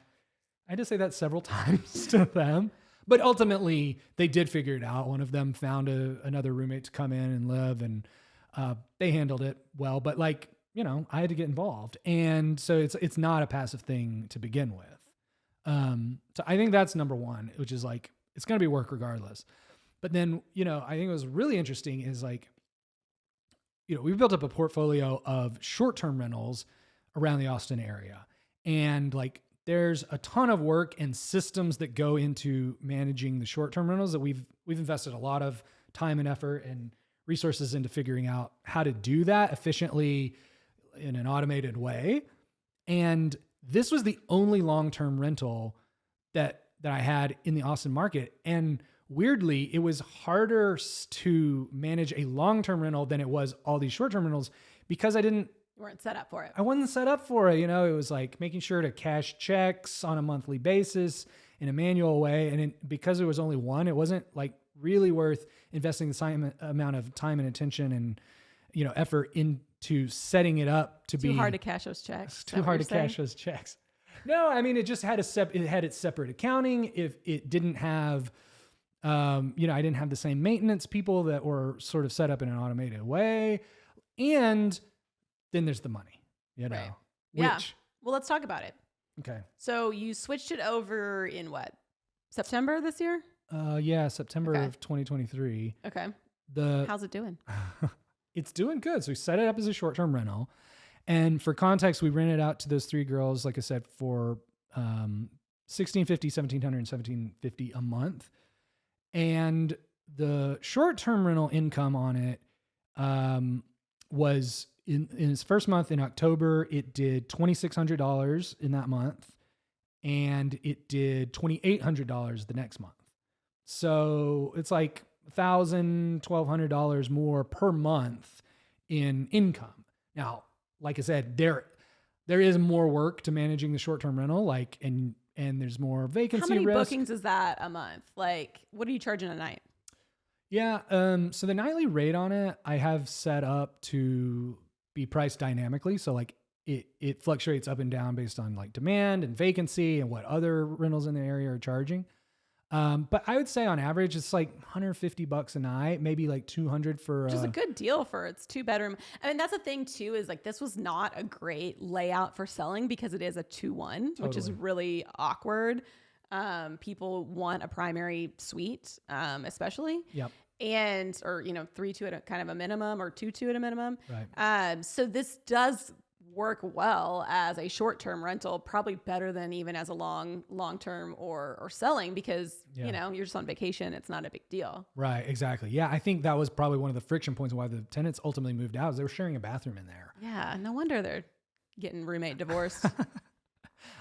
had to say that several times to them, but ultimately they did figure it out. One of them found another roommate to come in and live, and they handled it well. But like, I had to get involved, and so it's not a passive thing to begin with. So I think that's number one, which is like it's going to be work regardless. But then, I think it was really interesting is like, we've built up a portfolio of short-term rentals around the Austin area. And like, there's a ton of work and systems that go into managing the short-term rentals that we've invested a lot of time and effort and resources into figuring out how to do that efficiently in an automated way. And this was the only long-term rental that I had in the Austin market. And weirdly, it was harder to manage a long-term rental than it was all these short-term rentals because You weren't set up for it. I wasn't set up for it. It was like making sure to cash checks on a monthly basis in a manual way. And because it was only one, it wasn't like really worth investing the same amount of time and attention and, effort into setting it up to be too hard to cash those checks. It's too hard to cash those checks. No, I mean, it just had it had its separate accounting. If it didn't have, I didn't have the same maintenance people that were sort of set up in an automated way. And then there's the money, Right. Yeah. Well, let's talk about it. Okay. So you switched it over in what? September this year? Yeah, September of 2023. Okay. How's it doing? It's doing good. So we set it up as a short-term rental. And for context, we rented out to those three girls, like I said, for $1,650, $1,700, and $1,750 a month. And the short-term rental income on it was in its first month in October, it did $2,600 in that month, and it did $2,800 the next month. So it's like $1,000, $1,200 more per month in income. Now, like I said, there is more work to managing the short-term rental, and there's more vacancy risk. How many bookings is that a month? Like, what are you charging a night? Yeah. So the nightly rate on it, I have set up to be priced dynamically. So like it fluctuates up and down based on like demand and vacancy and what other rentals in the area are charging. But I would say on average, it's like $150 a night, maybe like $200 for, which is a good deal for its 2-bedroom. I mean, that's the thing too, is like, this was not a great layout for selling because it is a 2-1, which is really awkward. People want a primary suite, especially. Yep. and or 3-2 at a kind of a minimum, or 2-2 at a minimum. Right. So this does work well as a short-term rental, probably better than even as a long-term or selling, because you're just on vacation. It's not a big deal. Right. Exactly. Yeah. I think that was probably one of the friction points why the tenants ultimately moved out, is they were sharing a bathroom in there. Yeah. No wonder they're getting roommate divorced.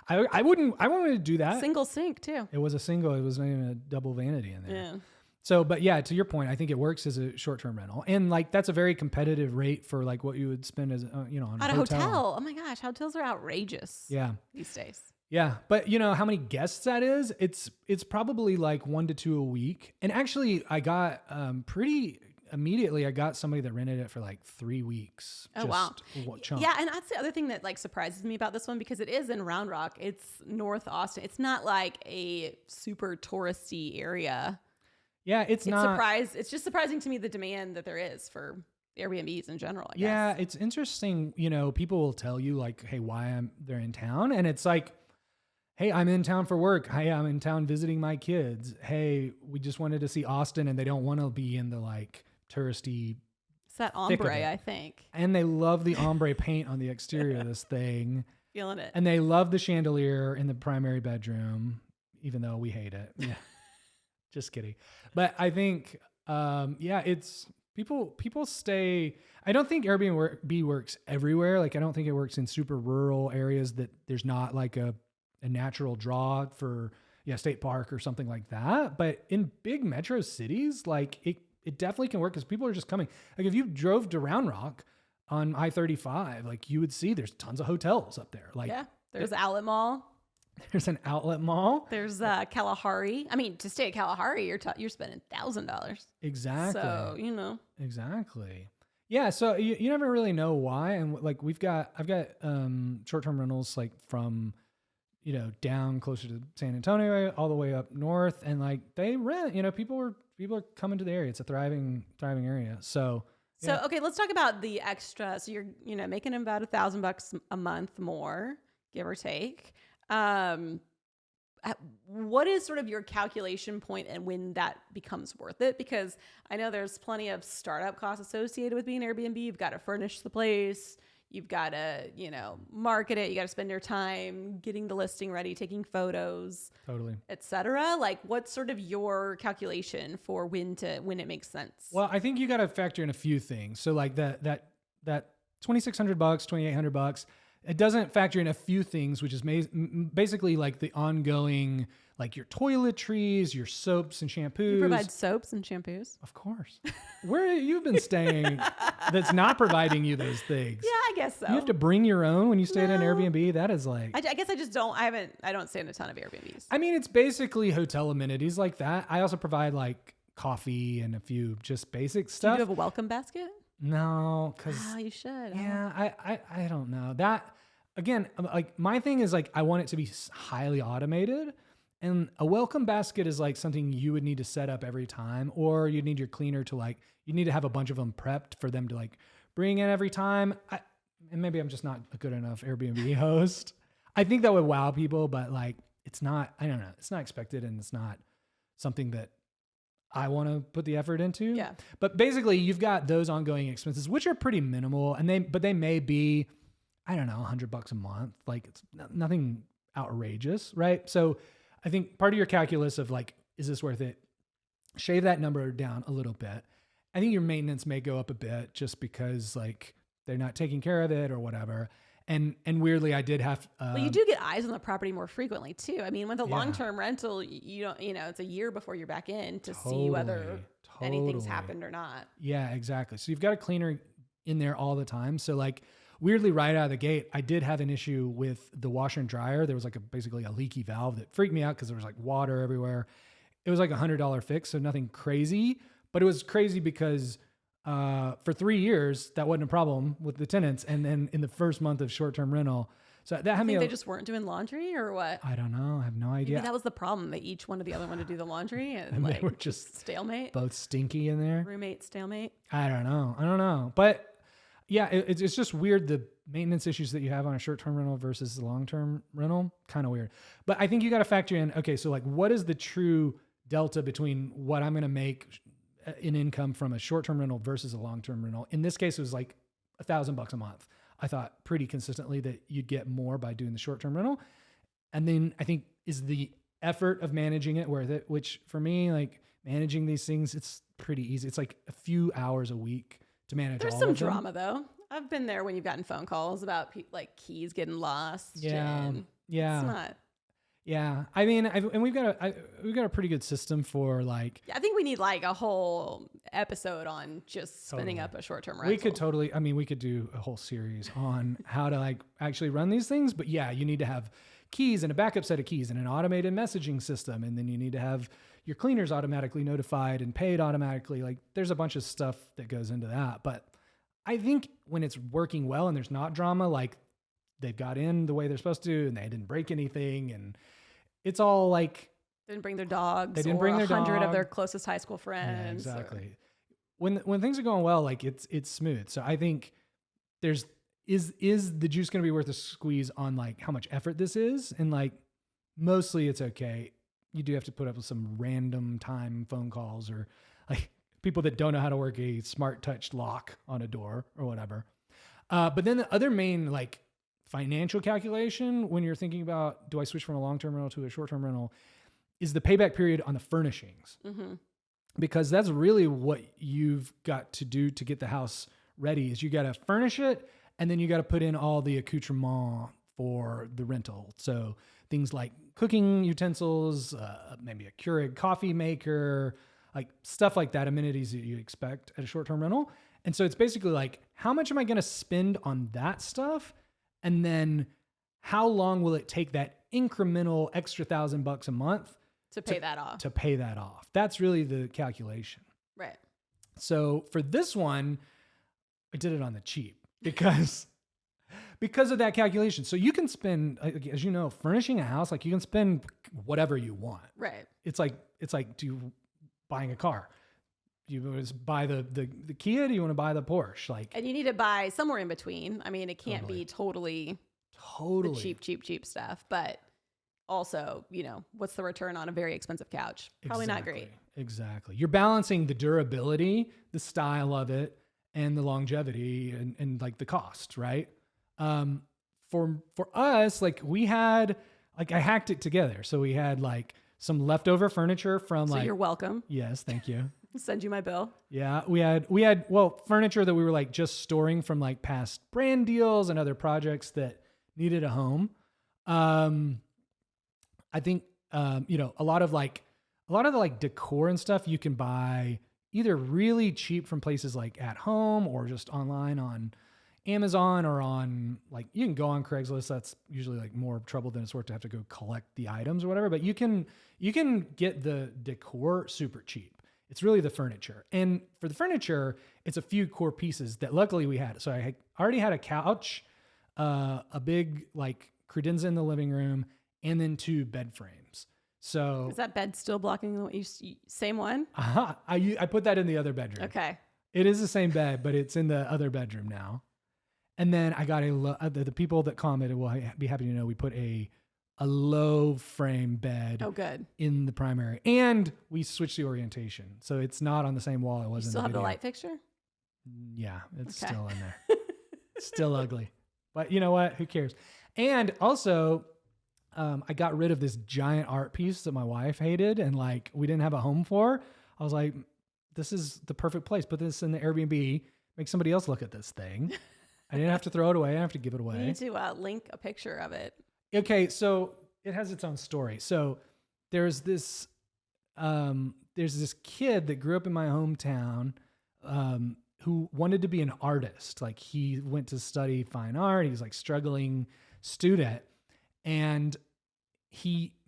I wouldn't to do that. Single sink too. It was a single. It was not even a double vanity in there. Yeah. So, but yeah, to your point, I think it works as a short-term rental, and like that's a very competitive rate for like what you would spend as on At a a hotel. hotel. Oh my gosh, hotels are outrageous. Yeah. These days. Yeah, but you know how many guests that is? It's probably like 1 to 2 a week. And actually, I got pretty immediately. I got somebody that rented it for like 3 weeks. Oh wow. Chunk. Yeah, and that's the other thing that like surprises me about this one, because it is in Round Rock. It's North Austin. It's not like a super touristy area. Yeah, it's not. It's just surprising to me the demand that there is for Airbnbs in general, I guess. Yeah, it's interesting. People will tell you like, hey, why they're in town. And it's like, hey, I'm in town for work. Hey, I'm in town visiting my kids. Hey, we just wanted to see Austin, and they don't want to be in the like touristy. It's that ombre, I think. And they love the ombre paint on the exterior of this thing. Feeling it. And they love the chandelier in the primary bedroom, even though we hate it. Yeah. Just kidding. But I think, it's people stay. I don't think Airbnb works everywhere. Like, I don't think it works in super rural areas that there's not like a natural draw for state park or something like that. But in big metro cities, like it definitely can work, because people are just coming. Like if you drove to Round Rock on I-35, like you would see there's tons of hotels up there. Like there's Outlet Mall. There's an outlet mall. There's Kalahari. I mean, to stay at Kalahari, you're spending $1,000. Exactly. So Exactly. Yeah. So you never really know why. And like I've got short-term rentals like from down closer to San Antonio all the way up north, and like they rent. People are coming to the area. It's a thriving area. So. So okay, let's talk about the extra. So you're making about $1,000 a month more, give or take. What is sort of your calculation point and when that becomes worth it? Because I know there's plenty of startup costs associated with being Airbnb. You've got to furnish the place. You've got to, market it. You got to spend your time getting the listing ready, taking photos, totally, etc. Like, what's sort of your calculation for when it makes sense? Well, I think you got to factor in a few things. So like that $2,600, $2,800. It doesn't factor in a few things, which is basically like the ongoing, like your toiletries, your soaps and shampoos. You provide soaps and shampoos? Of course. Where you've been staying that's not providing you those things. Yeah, I guess so. You have to bring your own when you stay at an Airbnb. That is like... I guess I just don't... I don't stay in a ton of Airbnbs. I mean, it's basically hotel amenities like that. I also provide like coffee and a few just basic stuff. Do you have a welcome basket? No, because... Oh, you should. Yeah, I don't know. That... Again, like my thing is like I want it to be highly automated, and a welcome basket is like something you would need to set up every time, or you need your cleaner to like, you need to have a bunch of them prepped for them to like bring in every time. And maybe I'm just not a good enough Airbnb host. I think that would wow people, but like it's not, I don't know, it's not expected, and it's not something that I want to put the effort into. Yeah. But basically you've got those ongoing expenses, which are pretty minimal, and they may be, I don't know, $100 a month. Like it's nothing outrageous, right? So I think part of your calculus of like, is this worth it? Shave that number down a little bit. I think your maintenance may go up a bit just because like they're not taking care of it or whatever. And weirdly, I did have. Well, you do get eyes on the property more frequently too. I mean, with a long-term rental, you don't, it's a year before you're back in to see whether anything's happened or not. Yeah, exactly. So you've got a cleaner in there all the time. So like, weirdly, right out of the gate, I did have an issue with the washer and dryer. There was like basically a leaky valve that freaked me out because there was like water everywhere. It was like $100 fix, so nothing crazy. But it was crazy because for 3 years, that wasn't a problem with the tenants. And then in the first month of short-term rental, so that had me. They just weren't doing laundry or what? I don't know. I have no idea. Maybe that was the problem. They each wanted the other one to do the laundry, and like they were just stalemate. Both stinky in there. Roommate stalemate. I don't know. But yeah, it's just weird, the maintenance issues that you have on a short-term rental versus the long-term rental. Kind of weird. But I think you got to factor in, okay, so like what is the true delta between what I'm going to make in income from a short-term rental versus a long-term rental. In this case, it was like $1,000 a month. I thought pretty consistently that you'd get more by doing the short-term rental. And then I think is the effort of managing it worth it, which for me, like managing these things, it's pretty easy. It's like a few hours a week to manage. There's all some of them. drama though. I've been there when you've gotten phone calls about like keys getting lost. Yeah. And Yeah. It's not. Yeah. I mean, and we've got a pretty good system for like, I think we need like a whole episode on just spinning up a short-term rental. we could do a whole series on how to like actually run these things. But yeah, you need to have keys and a backup set of keys and an automated messaging system. And then you need to have your cleaners automatically notified and paid automatically. Like there's a bunch of stuff that goes into that. But I think when it's working well and there's not drama, like they've got in the way they're supposed to and they didn't break anything and it's all like didn't bring their dogs. They didn't bring their 100 dog. of their closest high school friends. Yeah, exactly. When things are going well, like it's smooth. So I think is the juice going to be worth a squeeze on like how much effort this is? And like mostly it's okay. You do have to put up with some random time phone calls or like people that don't know how to work a smart touch lock on a door or whatever. But then the other main like financial calculation when you're thinking about, do I switch from a long-term rental to a short-term rental, is the payback period on the furnishings. Mm-hmm. Because that's really what you've got to do to get the house ready is you got to furnish it and then you got to put in all the accoutrement for the rental. So things like cooking utensils, maybe a Keurig coffee maker, like stuff like that, amenities that you expect at a short-term rental. And so it's basically like, how much am I going to spend on that stuff? And then how long will it take that incremental extra $1,000 a month to pay that off? To pay that off. That's really the calculation. Right. So for this one, I did it on the cheap because of that calculation. So you can spend, as you know, furnishing a house, like you can spend whatever you want. Right. It's like buying a car. Do you want to buy the Kia? Do you want to buy the Porsche? Like, and you need to buy somewhere in between. I mean, it can't be totally the cheap stuff, but also, you know, what's the return on a very expensive couch? Probably not great. Exactly. You're balancing the durability, the style of it, and the longevity and like the cost, right? For us, like we had, like I hacked it together. So we had like some leftover furniture from So you're welcome. Yes, thank you. Send you my bill. Yeah, we had furniture that we were like just storing from like past brand deals and other projects that needed a home. I think you know, a lot of the decor and stuff you can buy either really cheap from places like At Home or just online on Amazon or on like you can go on Craigslist. That's usually like more trouble than it's worth to have to go collect the items or whatever, but you can get the decor super cheap. It's really the furniture. And for the furniture, it's a few core pieces that luckily we had. So I already had a couch, a big like credenza in the living room, and then 2 bed frames. So is that bed still blocking the same one? I put that in the other bedroom. Okay. It is the same bed, but it's in the other bedroom now. And then I got the people that commented will be happy to know we put a low frame bed. Oh, good. In the primary, and we switched the orientation, so it's not on the same wall it was. You in still the have video. the light fixture? Yeah, it's still in there. Still ugly, but you know what? Who cares? And also, I got rid of this giant art piece that my wife hated, and like we didn't have a home for. I was like, this is the perfect place. Put this in the Airbnb. Make somebody else look at this thing. I didn't have to throw it away. I didn't have to give it away. You need to link a picture of it. Okay, so it has its own story. So there's this kid that grew up in my hometown who wanted to be an artist. Like he went to study fine art. He was like struggling student. And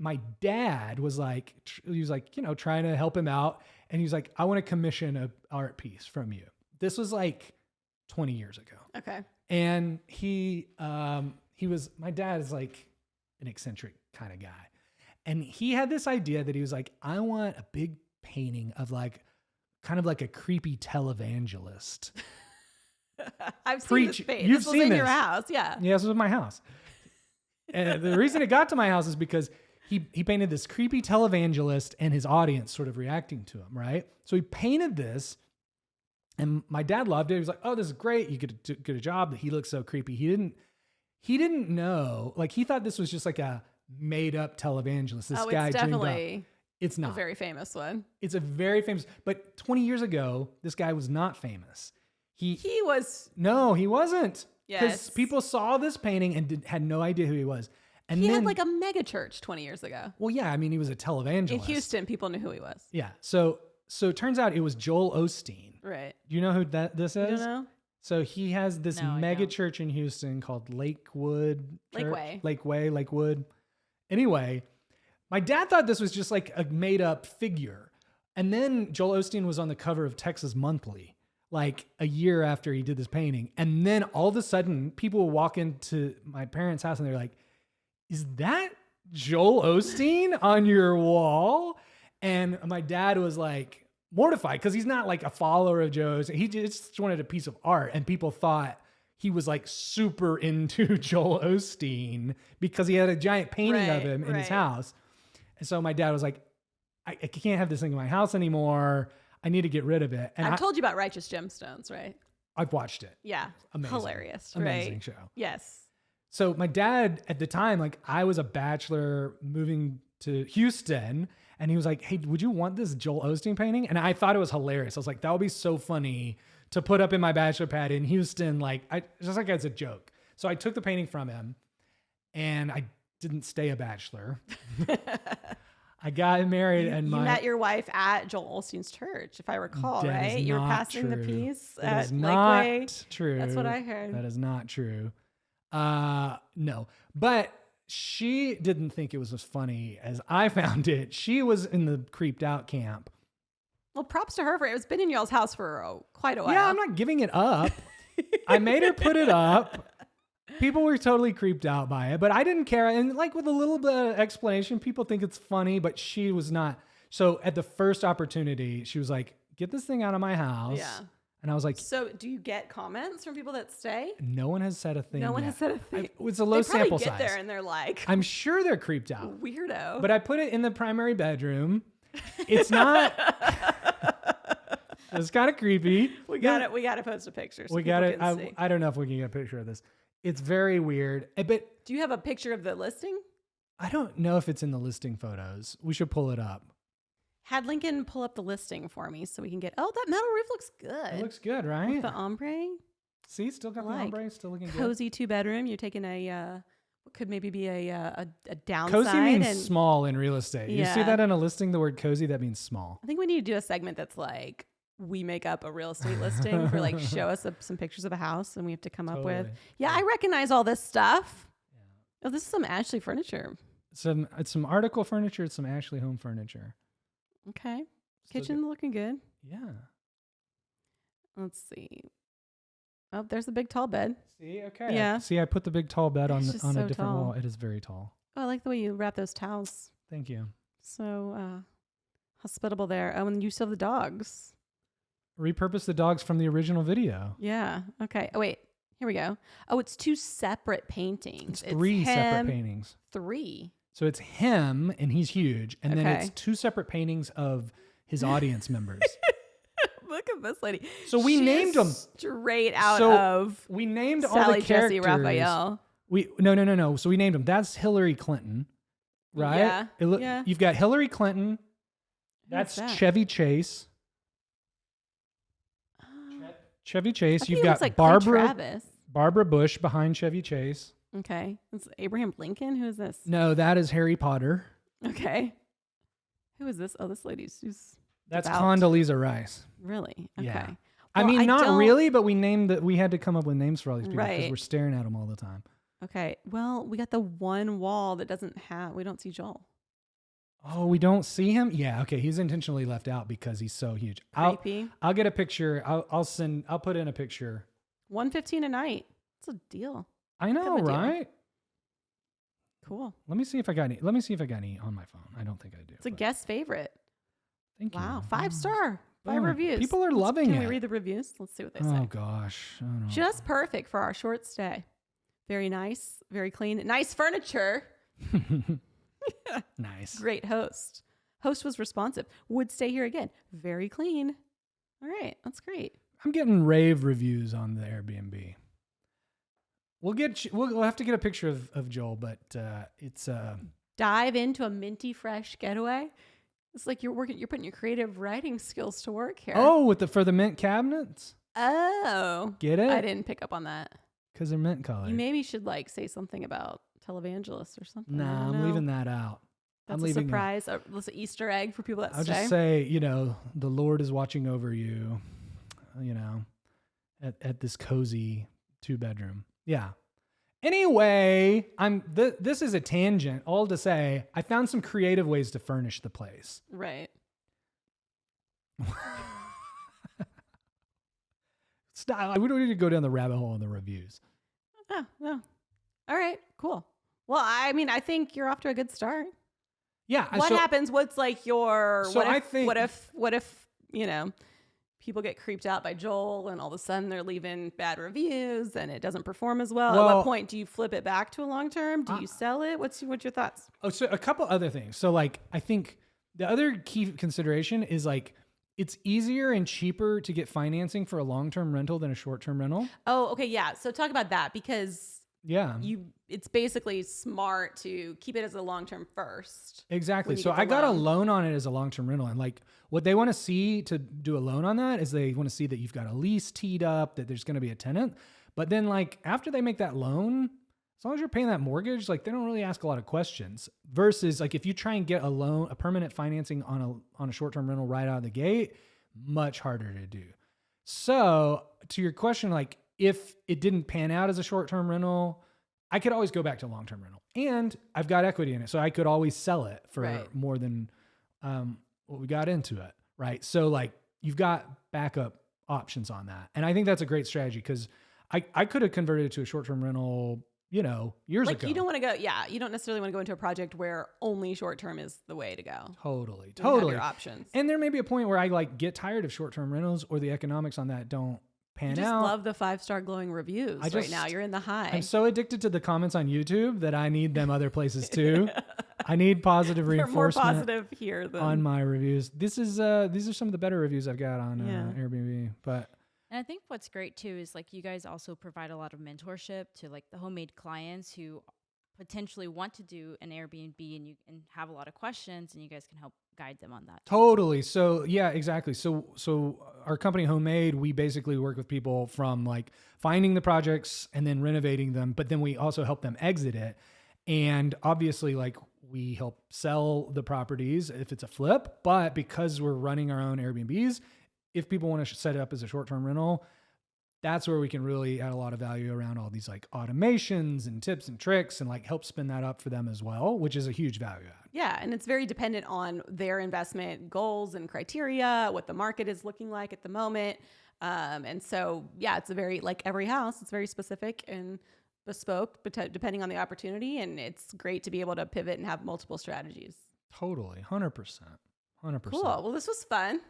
my dad was like, he was like, you know, trying to help him out. And he was like, I want to commission an art piece from you. This was like 20 years ago. Okay. And my dad is like an eccentric kind of guy. And he had this idea that he was like, I want a big painting of like, kind of like a creepy televangelist. I've seen this painting. You've this was seen in this. your house. Yeah. Yeah, this was my house. And the reason it got to my house is because he painted this creepy televangelist and his audience sort of reacting to him, right? So he painted this, and my dad loved it. He was like, "Oh, this is great. You get a job." That he looks so creepy. He didn't know. Like, he thought this was just like a made up televangelist. This guy it's dreamed up. definitely It's not a very famous one. It's a very famous. But 20 years ago, this guy was not famous. He was. No, he wasn't. Because Yes. people saw this painting and had no idea who he was. And He then, had like a mega church 20 years ago. well, yeah, I mean, he was a televangelist. In Houston, people knew who he was. Yeah. So it turns out it was Joel Osteen. Right. Do you know who this You is? don't know? So he has this No, I mega don't. church in Houston called Lakewood. Church? Lakeway. Lakewood. Anyway, my dad thought this was just like a made up figure. And then Joel Osteen was on the cover of Texas Monthly, like a year after he did this painting. And then all of a sudden, people will walk into my parents' house and they're like, "Is that Joel Osteen on your wall?" And my dad was like mortified because he's not like a follower of Joe's. He just wanted a piece of art, and people thought he was like super into Joel Osteen because he had a giant painting of him in his house. And so my dad was like, I can't have this thing in my house anymore. I need to get rid of it. And I've told you about Righteous Gemstones, right? I've watched it. Yeah. Amazing. Hilarious, Amazing right? show. Yes. So my dad at the time, like, I was a bachelor moving to Houston, and he was like, "Hey, would you want this Joel Osteen painting?" And I thought it was hilarious. I was like, that would be so funny to put up in my bachelor pad in Houston. Like, just like as a joke. So I took the painting from him, and I didn't stay a bachelor. I got married, and You met your wife at Joel Osteen's church, if I recall, That right? is You were not passing the true. piece That at is not Lakeway. true. That's what I heard. That is not true. No, but she didn't think it was as funny as I found it. She was in the creeped out camp. Well, props to her for it. It's been in y'all's house for quite a while. Yeah, I'm not giving it up. I made her put it up. People were totally creeped out by it, but I didn't care. And like, with a little bit of explanation, people think it's funny, but she was not. So at the first opportunity, she was like, "Get this thing out of my house." Yeah. And I was like, So do you get comments from people that stay? "No one has said a thing. No one yet." has said a thing. It's a low They probably sample get size. there and they're like, I'm sure they're creeped out. weirdo. But I put it in the primary bedroom. It's not. It's kind of creepy. we got it. We got to post a picture. So We got people it. can see. I don't know if we can get a picture of this. It's very weird. But Do you have a picture of the listing? I don't know if it's in the listing photos. We should pull it up. Had Lincoln pull up the listing for me so we can get. Oh, that metal roof looks good. It looks good, right? With the ombre, See, still got the like ombre, still looking good. cozy 2-bedroom. You're taking what could maybe be a downside. Cozy means and small in real estate. You see Yeah. that in a listing, the word cozy, that means small. I think we need to do a segment that's like we make up a real estate listing for like show us some pictures of a house and we have to come up with. Totally. Yeah, I recognize all this stuff. Oh, this is some Ashley furniture. It's some article furniture. It's some Ashley home furniture. Okay, Still kitchen looking good. Yeah. Let's see. Oh, there's a big tall bed. See, okay. Yeah. See, I put the big tall bed It's just on a so different tall. wall. It is very tall. Oh, I like the way you wrap those towels. Thank you. So hospitable there. Oh, and you still have the dogs. Repurpose the dogs from the original video. Yeah. Okay. Oh, wait. Here we go. Oh, it's two separate paintings. It's three separate him- paintings. 3. So it's him, and he's huge, and then it's Okay. 2 separate paintings of his audience members. Look at this lady. So we She named is them. straight out So of we named all Sally the characters. Jesse Raphael. No. So we named them. That's Hillary Clinton, right? Yeah, yeah. You've got Hillary Clinton. That's that? Chevy Chase. Chevy Chase. I think You've it got looks like Clay Barbara Travis. Barbara Bush behind Chevy Chase. Okay. It's Abraham Lincoln. Who is this? No, that is Harry Potter. Okay. Who is this? Oh, this lady's who's That's devout. Condoleezza Rice. Really? Okay. Yeah. Well, I mean, not don't- really, but we had to come up with names for all these people because Right. we're staring at them all the time. Okay. Well, we got the one wall that doesn't have. We don't see Joel. Oh, we don't see him? Yeah, okay. He's intentionally left out because he's so huge. Creepy. I'll get a picture. I'll put in a picture. $115 a night. It's a deal. I know, Come a deal. right? Cool. Let me see if I got any on my phone. I don't think I do. It's a but guest favorite. Thank you. Wow. 5-star. 5 Yeah, reviews. people are loving Can it. we read the reviews? Let's see what they Oh say. gosh. I don't know. Just perfect for our short stay. Very nice. Very clean. Nice furniture. Nice. Great host. Host was responsive. Would stay here again. Very clean. All right. That's great. I'm getting rave reviews on the Airbnb. We'll have to get a picture of Joel, but it's Dive into a minty fresh getaway. It's like you're putting your creative writing skills to work here. Oh, for the mint cabinets? Oh. Get it? I didn't pick up on that. Because they're mint colored. You maybe should like say something about televangelists or something. Nah, I'm leaving that out. That's I'm a leaving surprise. That's an Easter egg for people that I'll stay. just say, the Lord is watching over you, at this cozy 2-bedroom. Yeah. Anyway, this is a tangent. All to say, I found some creative ways to furnish the place. Right. Stop. We don't need to go down the rabbit hole in the reviews. Oh, no. All right, cool. Well, I mean, I think you're off to a good start. Yeah. What happens? What's like your, So what if, people get creeped out by Joel and all of a sudden they're leaving bad reviews and it doesn't perform as well? At what point do you flip it back to a long term? Do you sell it? What's your thoughts? Oh, so a couple other things. So like, I think the other key consideration is like, it's easier and cheaper to get financing for a long-term rental than a short-term rental. Oh, okay. Yeah. So talk about that because it's basically smart to keep it as a long-term first. Exactly. So I got a loan on it as a long-term rental. And like what they want to see to do a loan on that is they want to see that you've got a lease teed up, that there's going to be a tenant. But then like after they make that loan, as long as you're paying that mortgage, like they don't really ask a lot of questions versus like if you try and get a loan, a permanent financing on a short-term rental right out of the gate, much harder to do. So to your question, like if it didn't pan out as a short-term rental, I could always go back to long-term rental and I've got equity in it. So I could always sell it for more than what we got into it. Right. So like you've got backup options on that. And I think that's a great strategy because I could have converted it to a short-term rental, years ago. You don't want to go. Yeah. You don't necessarily want to go into a project where only short-term is the way to go. Totally. You have your options. And there may be a point where I like get tired of short-term rentals or the economics on that don't pan out. I just love the 5-star glowing reviews right now. You're in the high. I'm so addicted to the comments on YouTube that I need them other places too. I need positive reinforcement. More positive here on my reviews. These are some of the better reviews I've got on Airbnb. And I think what's great too is like you guys also provide a lot of mentorship to like the homemade clients who potentially want to do an Airbnb and have a lot of questions, and you guys can help guide them on that. Totally. So yeah, exactly. So our company Homemade, we basically work with people from like finding the projects and then renovating them, but then we also help them exit it. And obviously like we help sell the properties if it's a flip, but because we're running our own Airbnbs, if people want to set it up as a short-term rental, that's where we can really add a lot of value around all these like automations and tips and tricks and like help spin that up for them as well, which is a huge value add. Yeah. And it's very dependent on their investment goals and criteria, what the market is looking like at the moment. And so, yeah, it's a very, like every house, it's very specific and bespoke, but depending on the opportunity. And it's great to be able to pivot and have multiple strategies. Totally. 100%. Cool. Well, this was fun.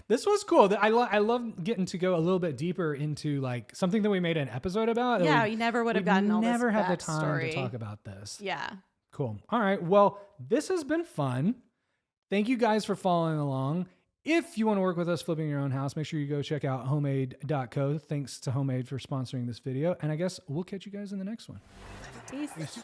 This was cool. I love getting to go a little bit deeper into like something that we made an episode about. Yeah, you never would have gotten all this never had the time time to talk about this. Yeah. Cool. All right. Well, this has been fun. Thank you guys for following along. If you want to work with us flipping your own house, make sure you go check out homemade.co. Thanks to Homemade for sponsoring this video. And I guess we'll catch you guys in the next one. Peace.